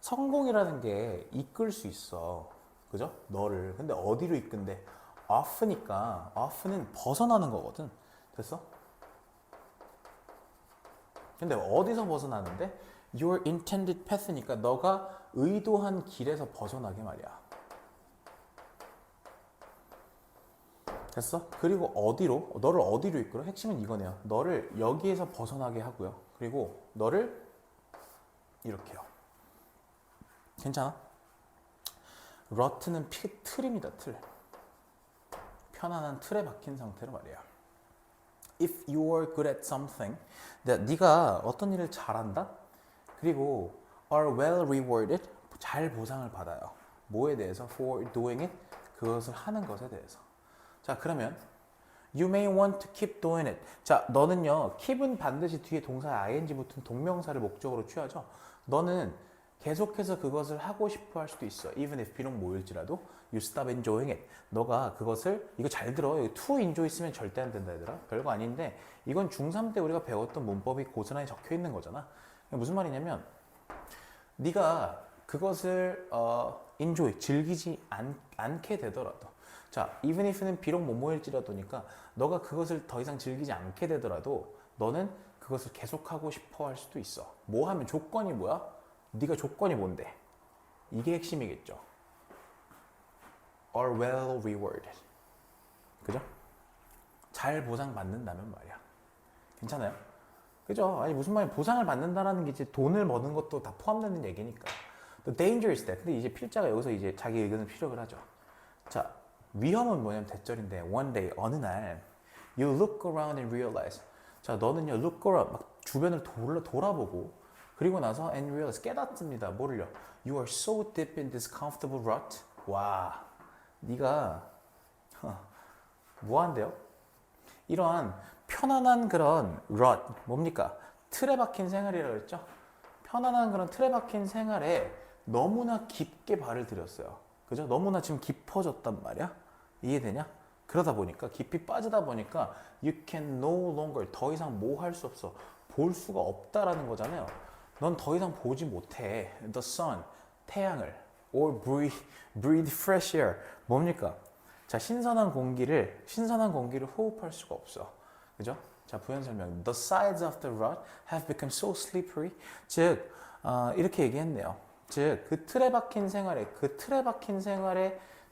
성공이라는 게 이끌 수 있어. 그죠? 너를. 근데 어디로 이끈대? off니까 off는 벗어나는 거거든. 됐어? 근데 어디서 벗어나는데? your intended path니까 너가 의도한 길에서 벗어나게 말이야. 됐어? 그리고 어디로? 너를 어디로 이끌어? 핵심은 이거네요. 너를 여기에서 벗어나게 하고요. 그리고 너를 이렇게요. 괜찮아? 러트는 틀입니다. 틀. 편안한 틀에 박힌 상태로 말이야. If you are good at something, 네가 어떤 일을 잘한다? 그리고 are well rewarded, 잘 보상을 받아요. 뭐에 대해서? For doing it, 그것을 하는 것에 대해서. 자, 그러면 you may want to keep doing it. 자, 너는요, keep은 반드시 뒤에 동사 ing 붙은 동명사를 목적으로 취하죠. 너는 계속해서 그것을 하고 싶어 할 수도 있어. even if 비록 모일지라도 you stop enjoying it. 너가 그것을, 이거 잘 들어. 여기 to enjoy 쓰면 절대 안 된다, 얘들아. 별거 아닌데 이건 중3 때 우리가 배웠던 문법이 고스란히 적혀 있는 거잖아. 무슨 말이냐면 네가 그것을 enjoy, 즐기지 않게 되더라도 자, even if는 비록 뭐뭐일지라도니까 너가 그것을 더 이상 즐기지 않게 되더라도 너는 그것을 계속하고 싶어 할 수도 있어. 뭐 하면 조건이 뭐야? 네가 조건이 뭔데? 이게 핵심이겠죠. are well rewarded. 그죠? 잘 보상받는다면 말이야. 괜찮아요? 그죠? 아니 무슨 말이야? 보상을 받는다라는 게 이제 돈을 버는 것도 다 포함되는 얘기니까. The danger is that. 근데 이제 필자가 여기서 이제 자기 의견을 피력을 하죠. 자, 위험은 뭐냐면 대절인데 one day 어느 날 you look around and realize. 자, 너는요 look around 막 주변을 돌아보고 그리고 나서 and realize 깨닫습니다. 뭐를요? You are so deep in this comfortable rut. 와, 네가 뭐한대요? 이러한 편안한 그런 rut 뭡니까? 틀에 박힌 생활이라고 했죠? 편안한 그런 틀에 박힌 생활에 너무나 깊게 발을 들였어요. 그죠? 너무나 지금 깊어졌단 말이야. 이해되냐? 그러다 보니까 깊이 빠지다 보니까 you can no longer 더 이상 뭐 할 수 없어. 볼 수가 없다라는 거잖아요. 넌 더 이상 보지 못해. The sun, 태양을 or breathe fresh air. 뭡니까? 자, 신선한 공기를 호흡할 수가 없어. 그죠? 자, 부연 설명. The sides of the rut have become so slippery. 즉, 이렇게 얘기했네요. 즉, 그 틀에 박힌 생활의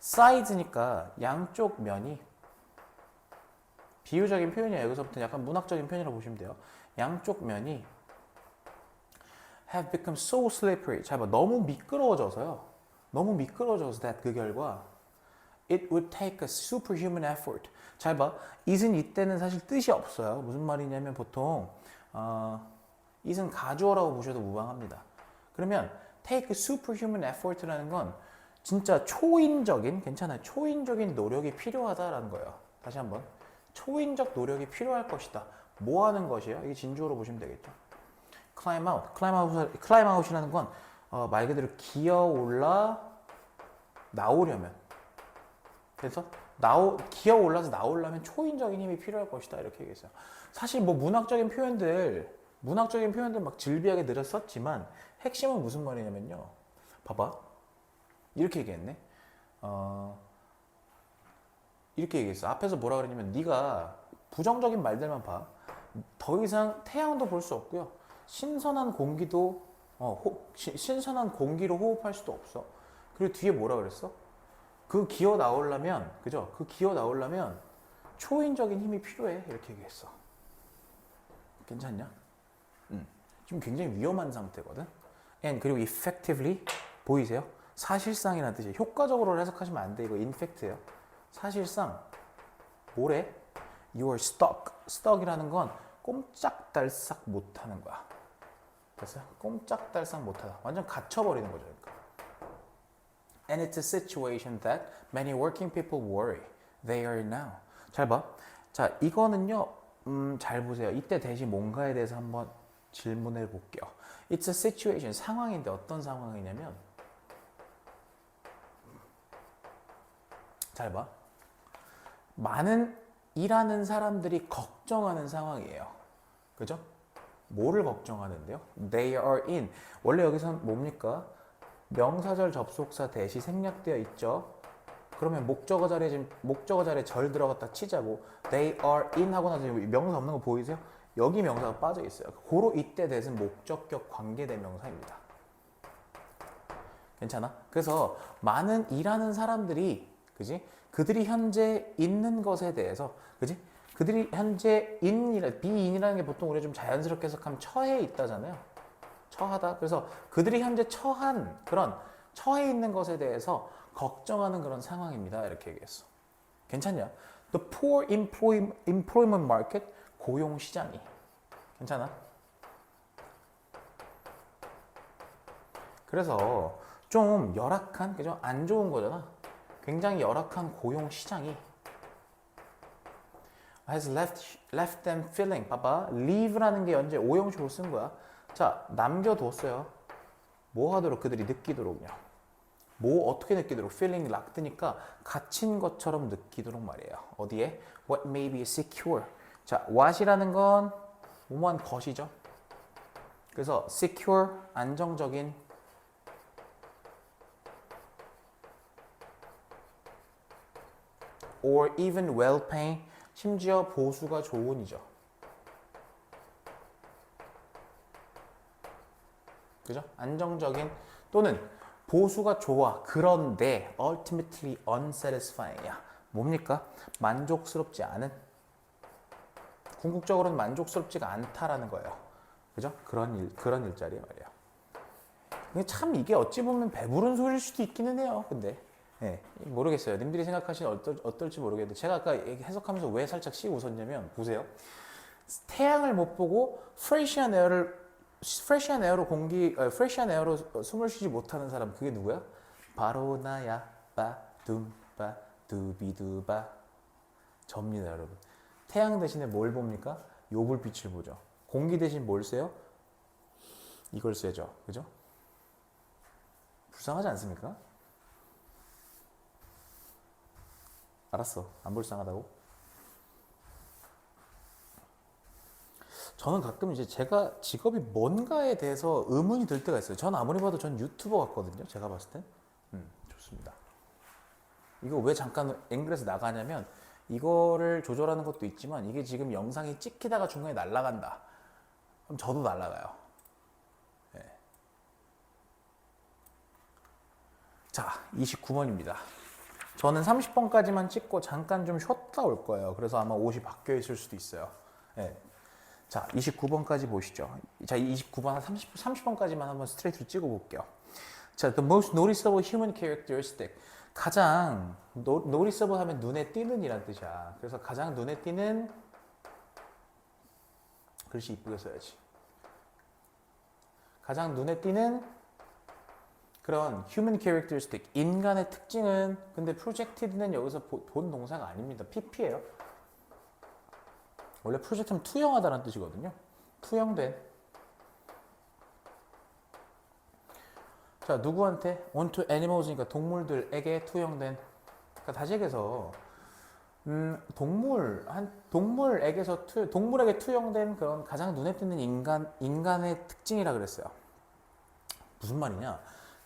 sides니까 양쪽 면이 비유적인 표현이에요. 여기서부터 약간 문학적인 표현이라고 보시면 돼요. 양쪽 면이 have become so slippery. 잘 봐. 너무 미끄러워져서 that 그 결과 it would take a superhuman effort. 잘 봐. it은 이때는 사실 뜻이 없어요. 무슨 말이냐면 보통 it은 가주어라고 보셔도 무방합니다. 그러면 take a superhuman effort라는 건 진짜 초인적인 노력이 필요하다라는 거예요. 다시 한번. 초인적 노력이 필요할 것이다. 뭐 하는 것이에요? 이게 진주어로 보시면 되겠죠. climb out이라는 건 말 그대로 기어 올라 나오려면 그래서 기어 올라서 나오려면 초인적인 힘이 필요할 것이다 이렇게 얘기했어요. 사실 뭐 문학적인 표현들 막 질비하게 늘었었지만 핵심은 무슨 말이냐면요. 봐봐. 이렇게 얘기했네. 이렇게 얘기했어. 앞에서 뭐라 그랬냐면 네가 부정적인 말들만 봐. 더 이상 태양도 볼 수 없고요. 신선한 공기로 호흡할 수도 없어. 그리고 뒤에 뭐라 그랬어? 그 기어 나오려면 초인적인 힘이 필요해. 이렇게 얘기했어. 괜찮냐? 지금 굉장히 위험한 상태거든. And 그리고 effectively 보이세요? 사실상이라는 뜻이에요. 효과적으로 해석하시면 안 돼. 이거 인팩트예요. 사실상 뭐래? You are stuck. stuck이라는 건 꼼짝달싹 못하는 거야. 됐어요? 꼼짝달싹 못하다. 완전 갇혀버리는 거죠. 그러니까. And it's a situation that many working people worry they are now. 잘 봐. 자, 이거는요. 잘 보세요. 이때 대신 뭔가에 대해서 한번 질문해 볼게요. It's a situation. 상황인데 어떤 상황이냐면 잘 봐. 많은 일하는 사람들이 걱정하는 상황이에요. 그죠? 뭐를 걱정하는데요? They are in. 원래 여기선 뭡니까? 명사절 접속사 대시 생략되어 있죠. 그러면 목적어 자리에 절 들어갔다 치자고 they are in 하고 나서 명사 없는 거 보이세요? 여기 명사가 빠져 있어요. 고로 이때 대신 목적격 관계대명사입니다. 괜찮아? 그래서 많은 일하는 사람들이 그지? 그들이 현재 있는 것에 대해서 그지? 그들이 현재 be인이라는 게 보통 우리가 좀 자연스럽게 해석하면 처해 있다잖아요. 처하다. 그래서 그들이 현재 처해 있는 것에 대해서 걱정하는 그런 상황입니다. 이렇게 얘기했어. 괜찮냐? The poor employment market, 고용 시장이. 괜찮아? 그래서 좀 열악한, 그죠? 안 좋은 거잖아. 굉장히 열악한 고용 시장이 has left them feeling. 봐봐. leave라는 게 현재 오형식으로 쓴 거야. 자, 남겨뒀어요. 뭐 하도록? 그들이 느끼도록요. 뭐 어떻게 느끼도록? feeling locked니까 갇힌 것처럼 느끼도록 말이에요. 어디에? What may be secure. 자, what이라는 건 뭐뭐한 것이죠. 그래서 secure, 안정적인 or even well-paying, 심지어 보수가 좋은이죠. 그죠? 안정적인 또는 보수가 좋아. 그런데 ultimately unsatisfying이야. 뭡니까? 만족스럽지 않은. 궁극적으로는 만족스럽지가 않다라는 거예요. 그죠? 그런 일자리 말이에요. 근데 참 이게 어찌 보면 배부른 소리일 수도 있기는 해요. 근데 예, 모르겠어요. 님들이 생각하시는 어떨지 모르겠는데 제가 아까 해석하면서 왜 살짝 씩 웃었냐면 보세요. 태양을 못 보고 프레시한 에어로 프레시한 에어로 숨을 쉬지 못하는 사람 그게 누구야? 바로 나야. 빠둠빠 두비두바. 접니다, 여러분. 태양 대신에 뭘 봅니까? 요불빛을 보죠. 공기 대신 뭘 써요? 이걸 쓰죠. 그죠? 불쌍하지 않습니까? 알았어. 안 불쌍하다고? 저는 가끔 이제 제가 직업이 뭔가에 대해서 의문이 들 때가 있어요. 전 아무리 봐도 전 유튜버 같거든요. 제가 봤을 땐. 좋습니다. 이거 왜 잠깐 앵글에서 나가냐면 이거를 조절하는 것도 있지만 이게 지금 영상이 찍히다가 중간에 날아간다. 그럼 저도 날아가요. 네. 자, 29번입니다. 저는 30번까지만 찍고 잠깐 좀 쉬었다 올 거예요. 그래서 아마 옷이 바뀌어 있을 수도 있어요. 네. 자, 29번까지 보시죠. 자, 29번, 30번까지만 한번 스트레이트로 찍어 볼게요. 자, the most noticeable human characteristic. 가장 noticeable 하면 눈에 띄는 이란 뜻이야. 그래서 가장 눈에 띄는 글씨 이쁘게 써야지. 가장 눈에 띄는 그런 human characteristic, 인간의 특징은 근데 projected는 여기서 본 동사가 아닙니다. PP예요. 원래 project는 투영하다라는 뜻이거든요. 투영된. 자, 누구한테? onto animals니까 동물들에게 투영된. 그러니까 다시 얘기해서 동물에게 투영된 그런 가장 눈에 띄는 인간의 특징이라 그랬어요. 무슨 말이냐?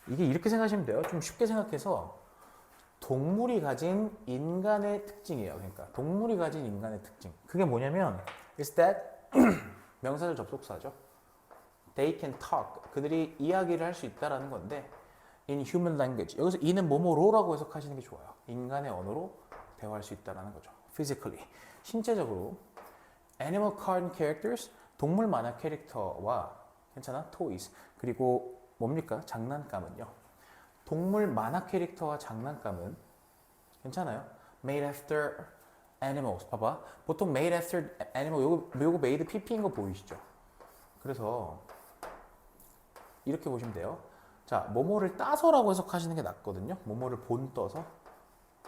이게 이렇게 생각하시면 돼요. 좀 쉽게 생각해서 동물이 가진 인간의 특징이에요. 그러니까 동물이 가진 인간의 특징. 그게 뭐냐면 is that 명사절 접속사죠. They can talk. 그들이 이야기를 할 수 있다라는 건데 in human language. 여기서 이는 뭐뭐로라고 해석하시는 게 좋아요. 인간의 언어로 대화할 수 있다라는 거죠. physically. 신체적으로 animal cartoon characters. 동물 만화 캐릭터와 괜찮아? toys. 그리고 뭡니까? 장난감은요. 동물 만화 캐릭터와 장난감은 괜찮아요? made after animals. 봐봐. 보통 made after animal 요거 made pp인 거 보이시죠? 그래서 이렇게 보시면 돼요. 자, 뭐뭐를 따서라고 해석하시는 게 낫거든요. 뭐뭐를 본떠서.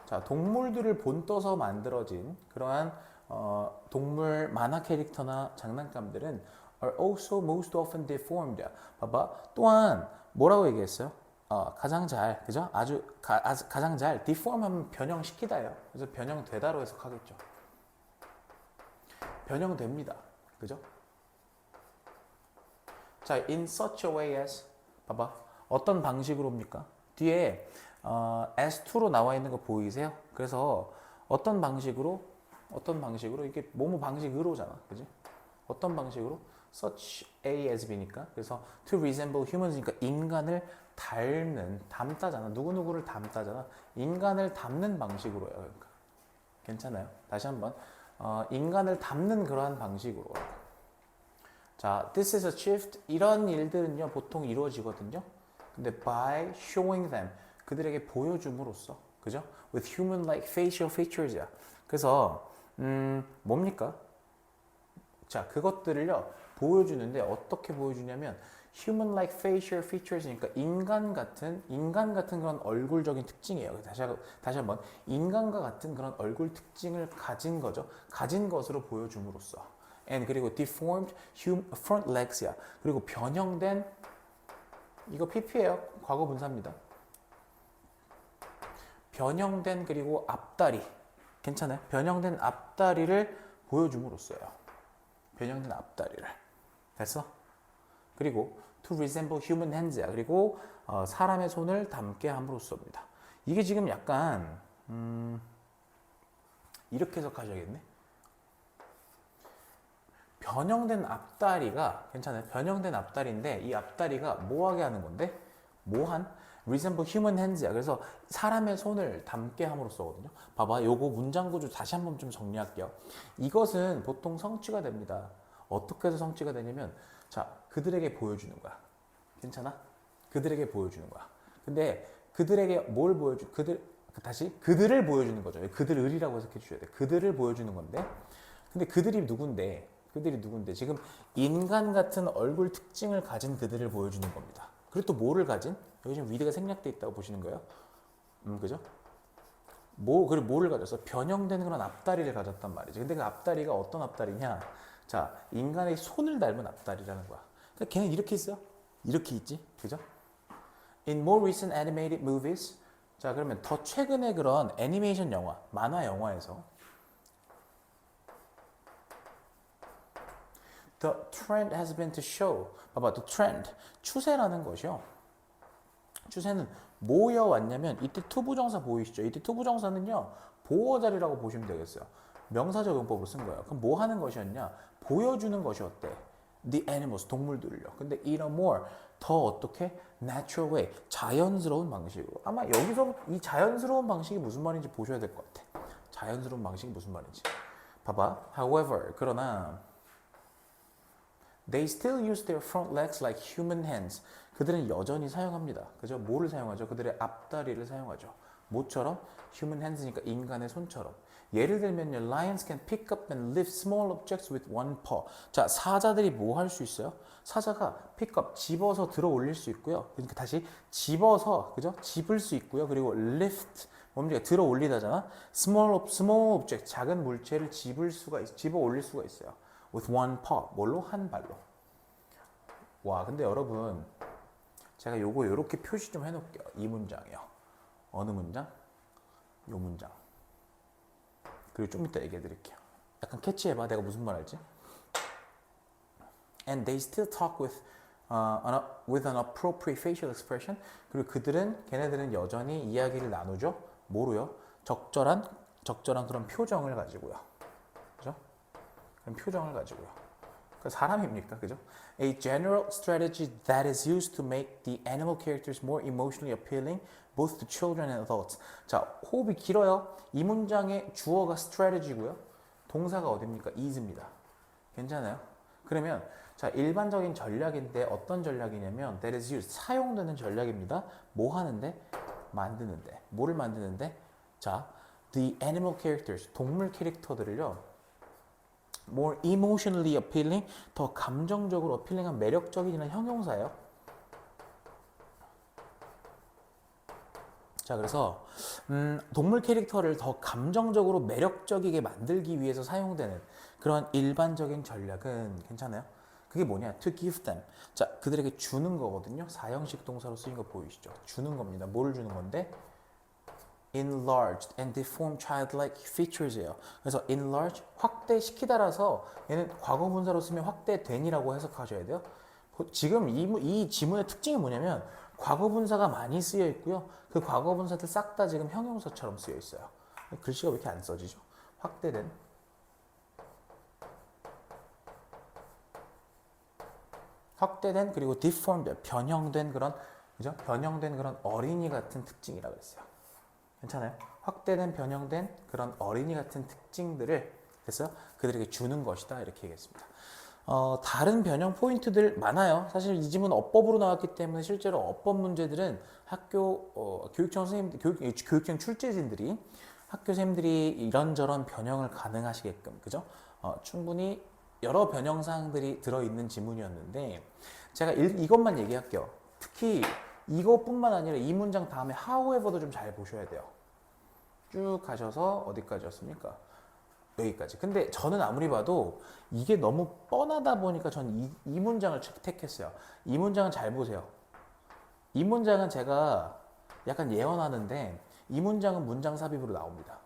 자, 동물들을 본떠서 만들어진 그러한 동물 만화 캐릭터나 장난감들은 are also most often deformed. 봐봐. 또한 뭐라고 얘기했어요? 가장 잘, 그죠? 가장 잘 deform 하면 변형시키다예요. 그래서 변형되다로 해석하겠죠. 변형됩니다. 그죠? 자, in such a way as 봐봐. 어떤 방식으로입니까? 뒤에 S2로 나와 있는 거 보이세요? 그래서 어떤 방식으로 이게 뭐뭐 방식으로잖아. 그지? 어떤 방식으로? such a as b니까. 그래서 to resemble humans니까 인간을 닮다잖아. 누구누구를 닮다잖아. 인간을 닮는 방식으로요. 그러니까. 괜찮아요? 다시 한번. 인간을 닮는 그러한 방식으로. 자, this is achieved. 이런 일들은요, 보통 이루어지거든요. 근데 by showing them. 그들에게 보여줌으로써. 그죠? with human-like facial features야. 그래서, 뭡니까? 자, 그것들을요, 보여주는데 어떻게 보여주냐면, human-like facial features니까 인간 같은 그런 얼굴적인 특징이에요. 다시 한번. 인간과 같은 그런 얼굴 특징을 가진 거죠. 가진 것으로 보여줌으로써. and 그리고 deformed front legs야. 그리고 변형된 이거 pp예요. 과거 분사입니다. 변형된 그리고 앞다리. 괜찮아요? 변형된 앞다리를 보여줌으로써요. 변형된 앞다리를. 됐어? 그리고 to resemble human hands야. 그리고 사람의 손을 닮게 함으로써입니다. 이게 지금 약간 이렇게 해석하셔야겠네. 변형된 앞다리가 괜찮아요. 변형된 앞다리인데 이 앞다리가 뭐하게 하는 건데? 뭐한? resemble human hands야. 그래서 사람의 손을 닮게 함으로써거든요. 봐봐, 요거 문장 구조 다시 한번 좀 정리할게요. 이것은 보통 성취가 됩니다. 어떻게 해서 성취가 되냐면, 자, 그들에게 보여주는 거야. 괜찮아? 그들에게 보여주는 거야. 근데 그들에게 뭘 그들을 보여주는 거죠. 그들을이라고 해석해 주셔야 돼. 그들을 보여주는 건데, 근데 그들이 누군데? 지금 인간 같은 얼굴 특징을 가진 그들을 보여주는 겁니다. 그리고 또 뭐를 가진? 여기 지금 위드가 생략돼 있다고 보시는 거예요. 그죠? 그리고 뭐를 가졌어? 변형된 그런 앞다리를 가졌단 말이지. 근데 그 앞다리가 어떤 앞다리냐? 자, 인간의 손을 닮은 앞다리라는 거야. 그러니까 걔는 이렇게 있어요. 이렇게 있지. 그죠? In more recent animated movies. 자, 그러면 더 최근의 그런 애니메이션 영화, 만화 영화에서 The trend has been to show. 봐봐, the trend. 추세라는 것이요. 추세는 뭐여 왔냐면 이때 투부정사 보이시죠? 이때 투부정사는요. 보어자리라고 보시면 되겠어요. 명사적 용법으로 쓴 거예요. 그럼 뭐 하는 것이었냐? 보여주는 것이었대. The animals, 동물들을요. 근데 in a more, 더 어떻게? Natural way, 자연스러운 방식으로. 아마 여기서 이 자연스러운 방식이 무슨 말인지 보셔야 될 것 같아. 자연스러운 방식이 무슨 말인지. 봐봐. However, 그러나 They still use their front legs like human hands. 그들은 여전히 사용합니다. 그죠? 뭐를 사용하죠? 그들의 앞다리를 사용하죠. 뭐처럼? Human hands니까 인간의 손처럼. 예를 들면요. Lions can pick up and lift small objects with one paw. 자, 사자들이 뭐 할 수 있어요? 사자가 pick up, 집어서 들어 올릴 수 있고요. 그러니까 다시 집어서, 그죠? 집을 수 있고요. 그리고 lift, 뭡니까? 들어 올리다잖아. small object, 작은 물체를 집어 올릴 수가 있어요. with one paw. 뭘로? 한 발로. 와, 근데 여러분, 제가 요거 요렇게 표시 좀 해놓을게요. 이 문장이요. 어느 문장? 요 문장. 그리고 좀 이따 얘기해 드릴게요. 약간 캐치해봐. 내가 무슨 말 할지. And they still talk with an appropriate facial expression. 그리고 걔네들은 여전히 이야기를 나누죠. 뭐로요? 적절한 그런 표정을 가지고요. 그죠? 그런 표정을 가지고요. 그 사람입니까? 그죠? A general strategy that is used to make the animal characters more emotionally appealing both to children and adults. 자, 호흡이 길어요. 이 문장의 주어가 strategy고요. 동사가 어딥니까? is입니다. 괜찮아요? 그러면 자, 일반적인 전략인데 어떤 전략이냐면 that is used, 사용되는 전략입니다. 뭐 하는데? 만드는데. 뭐를 만드는데? 자, the animal characters, 동물 캐릭터들을요. more emotionally appealing, 더 감정적으로 appealing한 매력적이라는 형용사예요. 자, 그래서 동물 캐릭터를 더 감정적으로 매력적이게 만들기 위해서 사용되는 그런 일반적인 전략은 괜찮아요? 그게 뭐냐? To give them. 자, 그들에게 주는 거거든요. 사형식 동사로 쓰인 거 보이시죠? 주는 겁니다. 뭘 주는 건데? enlarged and deformed childlike features예요. 그래서 enlarge, 확대시키다라서 얘는 과거 분사로 쓰면 확대된이라고 해석하셔야 돼요. 지금 이 지문의 특징이 뭐냐면 과거 분사가 많이 쓰여 있고요. 그 과거 분사들 싹 다 지금 형용사처럼 쓰여 있어요. 글씨가 왜 이렇게 안 써지죠? 확대된 그리고 deformed, 변형된 그런, 그죠? 변형된 그런 어린이 같은 특징이라고 했어요. 괜찮아요? 확대된, 변형된 그런 어린이 같은 특징들을 그래서 그들에게 주는 것이다 이렇게 얘기했습니다. 다른 변형 포인트들 많아요. 사실 이 지문 어법으로 나왔기 때문에 실제로 어법 문제들은 학교 교육청 선생님들, 교육청 출제진들이 학교 선생님들이 이런저런 변형을 가능하시게끔 그죠? 충분히 여러 변형 사항들이 들어있는 지문이었는데 제가 이것만 얘기할게요. 특히 이것뿐만 아니라 이 문장 다음에 however도 좀 잘 보셔야 돼요. 쭉 가셔서 어디까지였습니까? 여기까지. 근데 저는 아무리 봐도 이게 너무 뻔하다 보니까 저는 이 문장을 택했어요. 이 문장은 잘 보세요. 이 문장은 제가 약간 예언하는데 이 문장은 문장 삽입으로 나옵니다.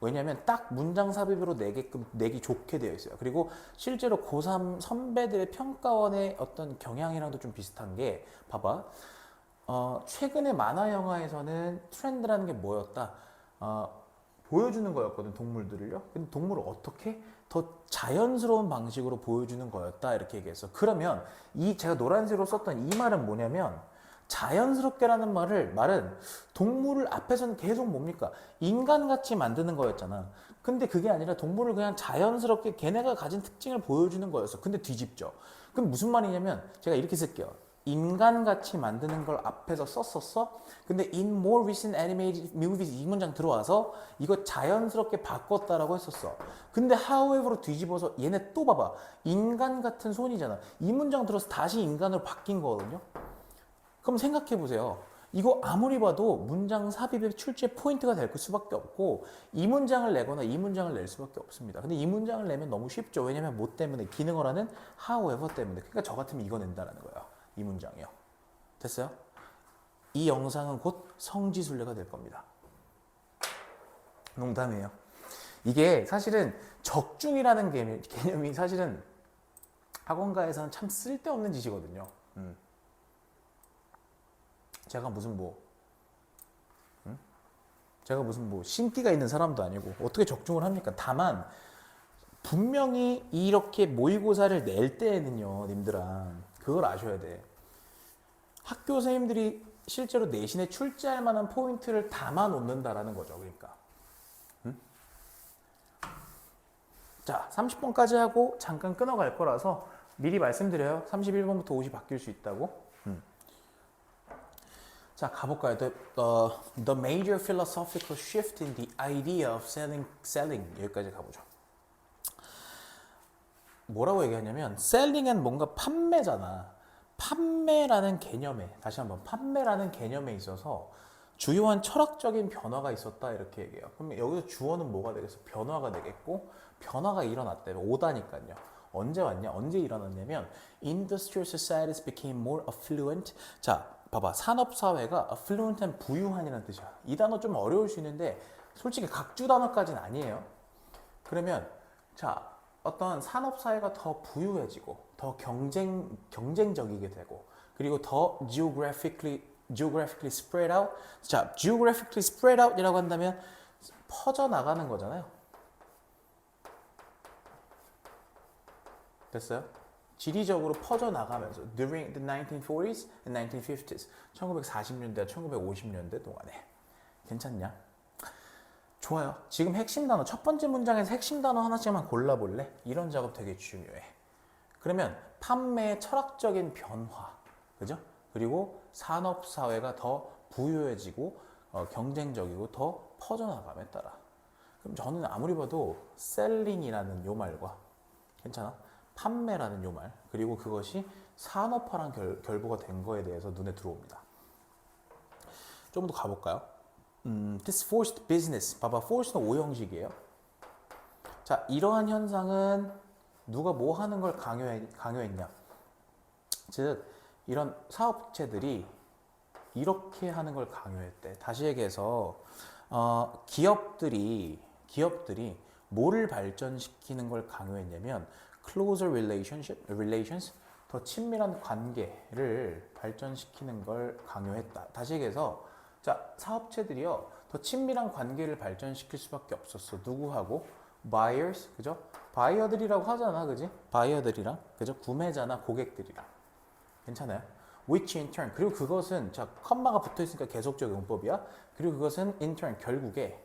왜냐하면 딱 문장 삽입으로 내기 좋게 되어 있어요. 그리고 실제로 고3 선배들의 평가원의 어떤 경향이랑도 좀 비슷한 게 봐봐. 최근에 만화 영화에서는 트렌드라는 게 뭐였다? 보여주는 거였거든, 동물들을요. 근데 동물을 어떻게 더 자연스러운 방식으로 보여주는 거였다 이렇게 얘기했어. 그러면 이 제가 노란색으로 썼던 이 말은 뭐냐면 자연스럽게라는 말은 동물을 앞에서는 계속 뭡니까? 인간같이 만드는 거였잖아. 근데 그게 아니라 동물을 그냥 자연스럽게 걔네가 가진 특징을 보여주는 거였어. 근데 뒤집죠. 그럼 무슨 말이냐면 제가 이렇게 쓸게요. 인간같이 만드는 걸 앞에서 썼었어. 근데 in more recent animated movies 이 문장 들어와서 이거 자연스럽게 바꿨다라고 했었어. 근데 however로 뒤집어서 얘네 또 봐봐. 인간 같은 손이잖아. 이 문장 들어서 다시 인간으로 바뀐 거거든요. 그럼 생각해 보세요. 이거 아무리 봐도 문장 삽입의 출제 포인트가 될 수밖에 없고 이 문장을 내거나 이 문장을 낼 수밖에 없습니다. 근데 이 문장을 내면 너무 쉽죠. 왜냐면 뭐 때문에? 기능을 하는 however 때문에. 그러니까 저 같으면 이거 낸다는 거예요. 이 문장이요. 됐어요? 이 영상은 곧 성지순례가 될 겁니다. 농담이에요. 이게 사실은 적중이라는 개념이 사실은 학원가에서는 참 쓸데없는 짓이거든요. 제가 무슨 신기가 있는 사람도 아니고 어떻게 적중을 합니까? 다만 분명히 이렇게 모의고사를 낼 때에는요, 님들아, 그걸 아셔야 돼. 학교 선생님들이 실제로 내신에 출제할 만한 포인트를 담아 놓는다라는 거죠. 그러니까. 자, 30번까지 하고 잠깐 끊어갈 거라서 미리 말씀드려요. 31번부터 50 바뀔 수 있다고. 자, 가볼까요? The major philosophical shift in the idea of selling. 여기까지 가보죠. 뭐라고 얘기하냐면 selling은 뭔가 판매잖아. 판매라는 개념에 다시 한번 판매라는 개념에 있어서 주요한 철학적인 변화가 있었다 이렇게 얘기해요. 그럼 여기서 주어는 뭐가 되겠어? 변화가 되겠고 변화가 일어났대요. 오다니까요. 언제 왔냐? 언제 일어났냐면 industrial societies became more affluent. 자, 봐봐. 산업사회가 affluent한 부유한이라는 뜻이야. 이 단어 좀 어려울 수 있는데 솔직히 각주 단어까지는 아니에요. 그러면 자, 어떤 산업사회가 더 부유해지고 더 경쟁적이게 되고 그리고 더 geographically spread out. 자, geographically spread out이라고 한다면 퍼져나가는 거잖아요. 됐어요? 지리적으로 퍼져나가면서 during the 1940s and 1950s 1940년대와 1950년대 동안에 괜찮냐? 좋아요. 지금 핵심 단어 첫 번째 문장에서 핵심 단어 하나씩만 골라볼래? 이런 작업 되게 중요해. 그러면 판매의 철학적인 변화, 그죠? 그리고 산업 사회가 더 부유해지고 경쟁적이고 더 퍼져나감에 따라. 그럼 저는 아무리 봐도 셀링이라는 요 말과 괜찮아? 판매라는 요 말, 그리고 그것이 산업화란 결부가 된 거에 대해서 눈에 들어옵니다. 좀 더 가볼까요? This forced business. 봐봐, force는 오형식이에요. 자, 이러한 현상은 누가 뭐 하는 걸 강요했냐? 즉, 이런 사업체들이 이렇게 하는 걸 강요했대. 다시 얘기해서 기업들이 뭐를 발전시키는 걸 강요했냐면 closer relations, 더 친밀한 관계를 발전시키는 걸 강요했다. 다시 얘기해서 자, 사업체들이요 더 친밀한 관계를 발전시킬 수밖에 없었어. 누구하고? buyers, 그죠? 바이어들이라고 하잖아, 그지? 바이어들이랑, 그죠? 구매자나 고객들이랑. 괜찮아요? Which in turn, 그리고 그것은 자, 컴마가 붙어 있으니까 계속적 용법이야. 그리고 그것은 in turn 결국에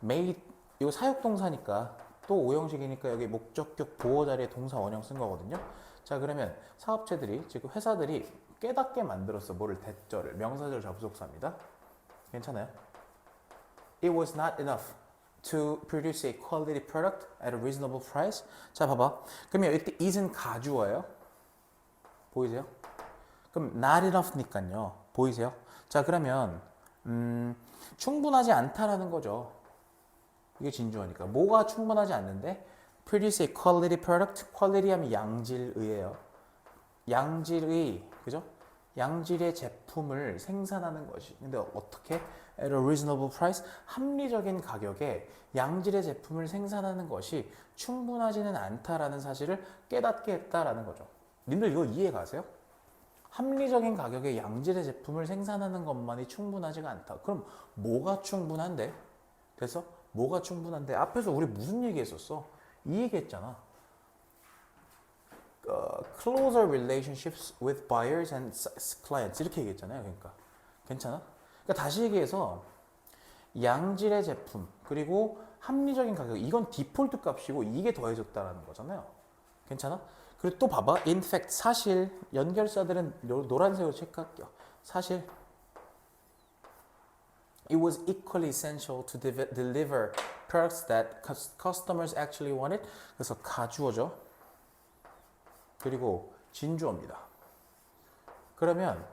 made, 이거 사역동사니까 또 오형식이니까 여기 목적격 보호 자리에 동사 원형 쓴 거거든요. 자, 그러면 사업체들이, 즉 회사들이 깨닫게 만들었어. 뭐를? 대절을. 명사절 접속사입니다. 괜찮아요? It was not enough to produce a quality product at a reasonable price. 자, 봐봐. 그러면 이때 is는 가주어예요. 보이세요? 그럼 not enough니까요. 보이세요? 자, 그러면 충분하지 않다라는 거죠. 이게 진주어니까. 뭐가 충분하지 않는데? Produce a quality product. quality 하면 양질의예요. 양질의, 그죠? 양질의 제품을 생산하는 것이. 근데 어떻게? At a reasonable price. 합리적인 가격에 양질의 제품을 생산하는 것이 충분하지는 않다라는 사실을 깨닫게 했다라는 거죠. 님들 이거 이해 가세요? 합리적인 가격에 양질의 제품을 생산하는 것만이 충분하지가 않다. 그럼 뭐가 충분한데? 그래서 뭐가 충분한데? 앞에서 우리 무슨 얘기했었어? 이 얘기했잖아. Closer relationships with buyers and clients 이렇게 얘기했잖아요. 그러니까 괜찮아? 그러니까 다시 얘기해서 양질의 제품 그리고 합리적인 가격 이건 디폴트 값이고 이게 더해졌다라는 거잖아요. 괜찮아? 그리고 또 봐봐. In fact 사실 연결사들은 노란색으로 체크할게요. 사실 It was equally essential to deliver products that customers actually wanted. 그래서 가주어죠. 그리고 진주어입니다. 그러면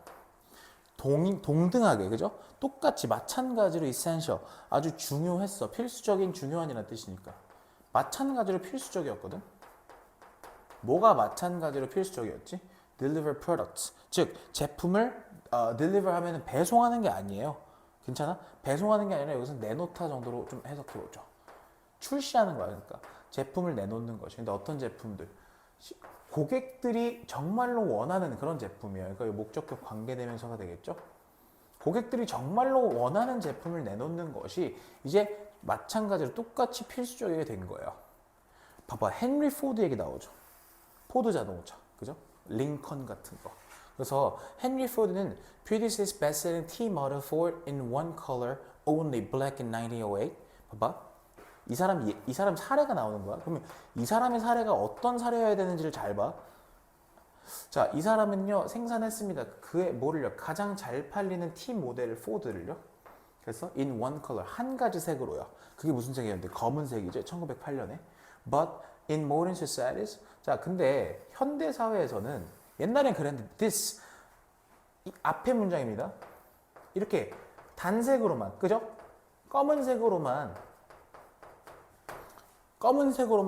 동등하게 그죠? 똑같이 마찬가지로 essential 아주 중요했어. 필수적인 중요한이라는 뜻이니까 마찬가지로 필수적이었거든. 뭐가 마찬가지로 필수적이었지? Deliver products 즉 제품을 deliver 하면 배송하는 게 아니에요. 괜찮아? 배송하는 게 아니라 여기서 내놓다 정도로 좀 해석해보죠. 출시하는 거야. 그러니까 제품을 내놓는 것이. 근데 어떤 제품들? 고객들이 정말로 원하는 그런 제품이에요. 그러니까 목적격 관계대명사가 되겠죠. 고객들이 정말로 원하는 제품을 내놓는 것이 이제 마찬가지로 똑같이 필수적이게 된 거예요. 봐봐, 헨리 포드 얘기 나오죠. 포드 자동차, 그죠? 링컨 같은 거. 그래서 헨리 포드는 produced his best-selling T Model 4 in one color, only black in 1908. 봐봐. 이 사람 사례가 나오는 거야. 그러면 이 사람의 사례가 어떤 사례여야 되는지를 잘 봐. 자, 이 사람은요 생산했습니다. 그의 뭐를요? 가장 잘 팔리는 T 모델 포드를요. 그래서 in one color 한 가지 색으로요. 그게 무슨 색이었는데 검은색이죠. 1908년에. But in modern societies. 자, 근데 현대 사회에서는 옛날엔 그랬는데 this 이 앞에 문장입니다. 이렇게 단색으로만, 그죠? 검은색으로만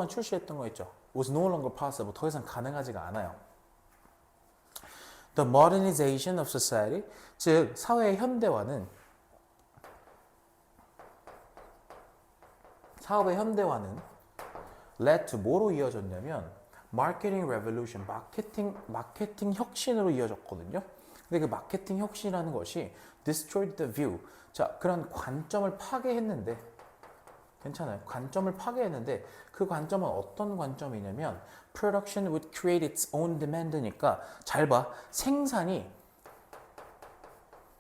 출시했던 거 있죠. Was no longer possible. 더 이상 가능하지가 않아요. The modernization of society, 즉 사회의 현대화는 사업의 현대화는 led to 뭐로 이어졌냐면 marketing revolution, 마케팅 혁신으로 이어졌거든요. 근데 그 마케팅 혁신이라는 것이 destroyed the view. 자, 그런 관점을 파괴했는데 괜찮아요. 관점을 파괴했는데 그 관점은 어떤 관점이냐면 production would create its own demand니까 잘 봐. 생산이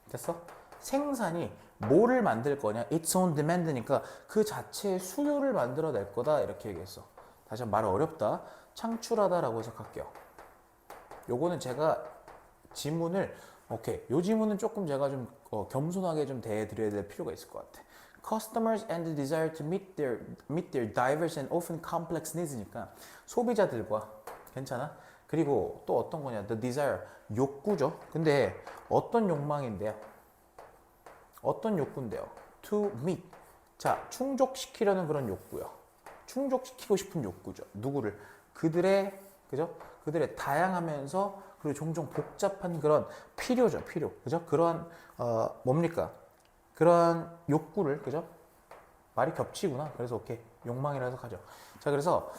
됐어? 생산이 뭐를 만들 거냐? its own demand니까 그 자체의 수요를 만들어낼 거다 이렇게 얘기했어. 다시 한번 말 어렵다. 창출하다라고 해석할게요. 요거는 제가 지문을 오케이. 요 지문은 조금 제가 좀 겸손하게 좀 대해드려야 될 필요가 있을 것 같아. Customers and the desire to meet their diverse and often complex needs니까 소비자들과 괜찮아? 그리고 또 어떤 거냐? The desire 욕구죠. 근데 어떤 욕망인데요? 어떤 욕구인데요? To meet 자 충족시키려는 그런 욕구요. 충족시키고 싶은 욕구죠. 누구를? 그들의 그죠? 그들의 다양하면서 그리고 종종 복잡한 그런 필요죠. 필요. 그죠? 그러한 뭡니까? 그러한 욕구를 그죠? 말이 겹치구나. 그래서 오케이. 욕망이라 해석하죠. 자, 그래서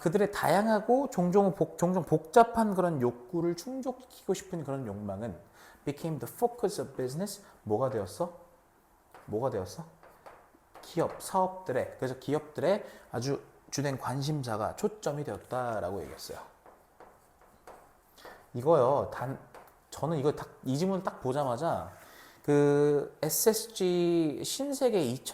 그들의 다양하고 종종 복잡한 그런 욕구를 충족시키고 싶은 그런 욕망은 became the focus of business. 뭐가 되었어? 뭐가 되었어? 기업, 사업들의 그래서 기업들의 아주 주된 관심사가 초점이 되었다라고 얘기했어요. 이거요. 저는 이거 이 지문 딱 보자마자 그 SSG 신세계의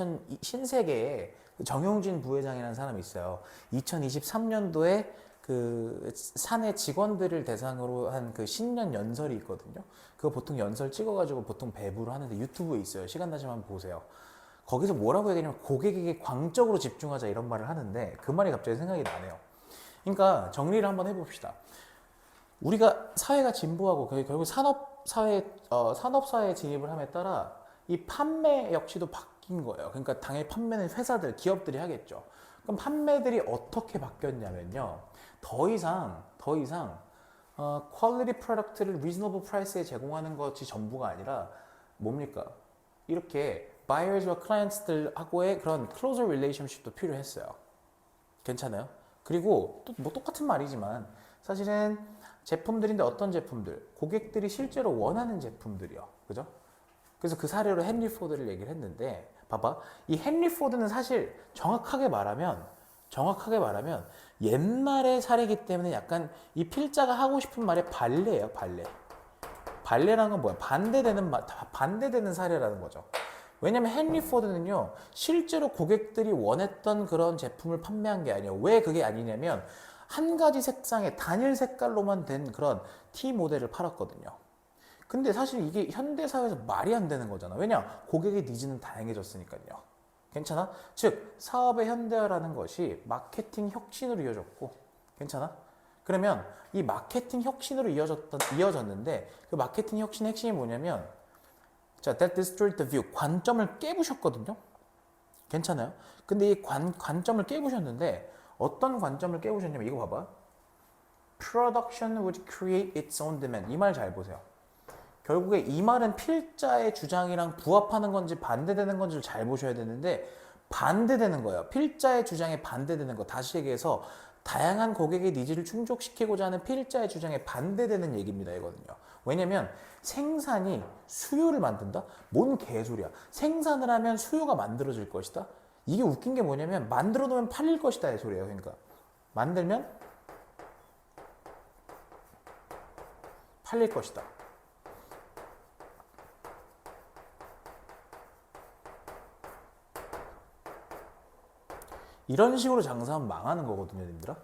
정용진 부회장이라는 사람이 있어요. 2023년도에 그 사내 직원들을 대상으로 한 그 신년 연설이 있거든요. 그거 보통 연설 찍어가지고 보통 배부를 하는데 유튜브에 있어요. 시간 나시면 한번 보세요. 거기서 뭐라고 얘기하냐면 고객에게 광적으로 집중하자 이런 말을 하는데 그 말이 갑자기 생각이 나네요. 그러니까 정리를 한번 해봅시다. 우리가 사회가 진보하고 결국 산업사회에 진입을 함에 따라 이 판매 역시도 바뀐 거예요. 그러니까 당연히 판매는 회사들, 기업들이 하겠죠. 그럼 판매들이 어떻게 바뀌었냐면요. 더 이상 퀄리티 프로덕트를 리즈너블 프라이스에 제공하는 것이 전부가 아니라 뭡니까? 이렇게 바이어스와 클라이언트들하고의 그런 클로저 릴레이션십도 필요했어요. 괜찮아요? 그리고 또 뭐 똑같은 말이지만 사실은 제품들인데 어떤 제품들? 고객들이 실제로 원하는 제품들이요. 그죠? 그래서 그 사례로 헨리 포드를 얘기를 했는데 봐봐. 이 헨리 포드는 사실 정확하게 말하면 옛날의 사례이기 때문에 약간 이 필자가 하고 싶은 말이 발레예요, 발레. 발레라는 건 뭐야? 반대되는 사례라는 거죠. 왜냐면 헨리 포드는요, 실제로 고객들이 원했던 그런 제품을 판매한 게 아니에요. 왜 그게 아니냐면, 한 가지 색상의 단일 색깔로만 된 그런 T 모델을 팔았거든요. 근데 사실 이게 현대사회에서 말이 안 되는 거잖아. 왜냐? 고객의 니즈는 다양해졌으니까요. 괜찮아? 즉, 사업의 현대화라는 것이 마케팅 혁신으로 이어졌고, 괜찮아? 그러면 이 마케팅 혁신으로 이어졌는데, 그 마케팅 혁신의 핵심이 뭐냐면, 자, that destroyed the view. 관점을 깨부셨거든요. 괜찮아요? 근데 이 관점을 깨부셨는데, 어떤 관점을 깨부셨냐면, 이거 봐봐. Production would create its own demand. 이 말 잘 보세요. 결국에 이 말은 필자의 주장이랑 부합하는 건지 반대되는 건지를 잘 보셔야 되는데, 반대되는 거예요. 필자의 주장에 반대되는 거. 다시 얘기해서 다양한 고객의 니즈를 충족시키고자 하는 필자의 주장에 반대되는 얘기입니다. 이거든요. 왜냐면 생산이 수요를 만든다? 뭔 개소리야. 생산을 하면 수요가 만들어질 것이다? 이게 웃긴 게 뭐냐면 만들어 놓으면 팔릴 것이다. 이 소리예요. 그러니까 만들면 팔릴 것이다. 이런 식으로 장사하면 망하는 거거든요, 님들아.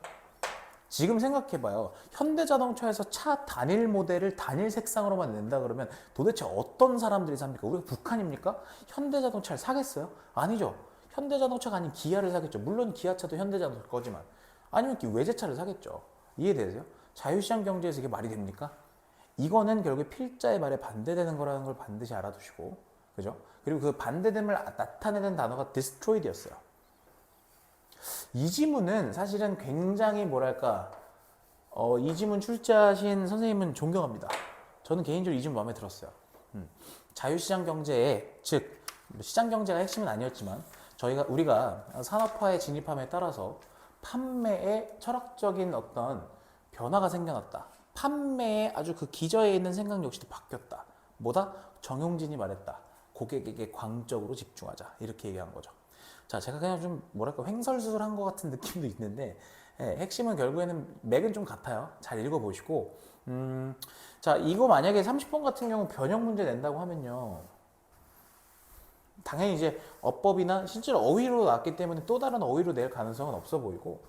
지금 생각해봐요. 현대자동차에서 차 단일 모델을 단일 색상으로만 낸다 그러면 도대체 어떤 사람들이 삽니까? 우리가 북한입니까? 현대자동차를 사겠어요? 아니죠. 현대자동차가 아닌 기아를 사겠죠. 물론 기아차도 현대자동차 거지만. 아니면 외제차를 사겠죠. 이해되세요? 자유시장 경제에서 이게 말이 됩니까? 이거는 결국에 필자의 말에 반대되는 거라는 걸 반드시 알아두시고, 그죠? 그리고 그 반대됨을 나타내는 단어가 destroyed였어요. 이 지문은 사실은 굉장히 뭐랄까 이 지문 출제하신 선생님은 존경합니다. 저는 개인적으로 이 지문 마음에 들었어요. 자유시장 경제의 즉 시장 경제가 핵심은 아니었지만 우리가 산업화에 진입함에 따라서 판매에 철학적인 어떤 변화가 생겨났다. 판매에 아주 그 기저에 있는 생각 역시도 바뀌었다. 뭐다? 정용진이 말했다. 고객에게 광적으로 집중하자. 이렇게 얘기한 거죠. 자, 제가 그냥 좀 뭐랄까 횡설수설한 것 같은 느낌도 있는데 핵심은 결국에는 맥은 좀 같아요. 잘 읽어보시고 자, 이거 만약에 30번 같은 경우 변형 문제 낸다고 하면요, 당연히 이제 어법이나 실제로 어휘로 나왔기 때문에 또 다른 어휘로 낼 가능성은 없어 보이고,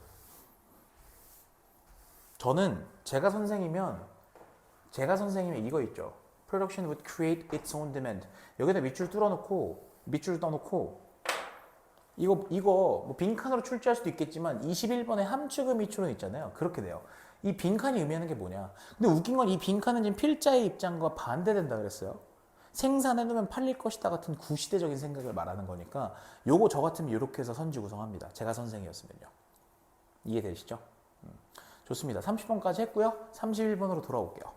저는 제가 선생이면 이거 있죠. Production would create its own demand. 여기다 밑줄 떠놓고 이거 뭐 빈칸으로 출제할 수도 있겠지만 21번에 함축의 밑줄은 있잖아요. 그렇게 돼요. 이 빈칸이 의미하는 게 뭐냐? 근데 웃긴 건 이 빈칸은 지금 필자의 입장과 반대된다 그랬어요. 생산해놓으면 팔릴 것이다 같은 구시대적인 생각을 말하는 거니까 요거 저 같으면 이렇게 해서 선지 구성합니다. 제가 선생이었으면요. 이해되시죠? 좋습니다. 30번까지 했고요. 31번으로 돌아올게요.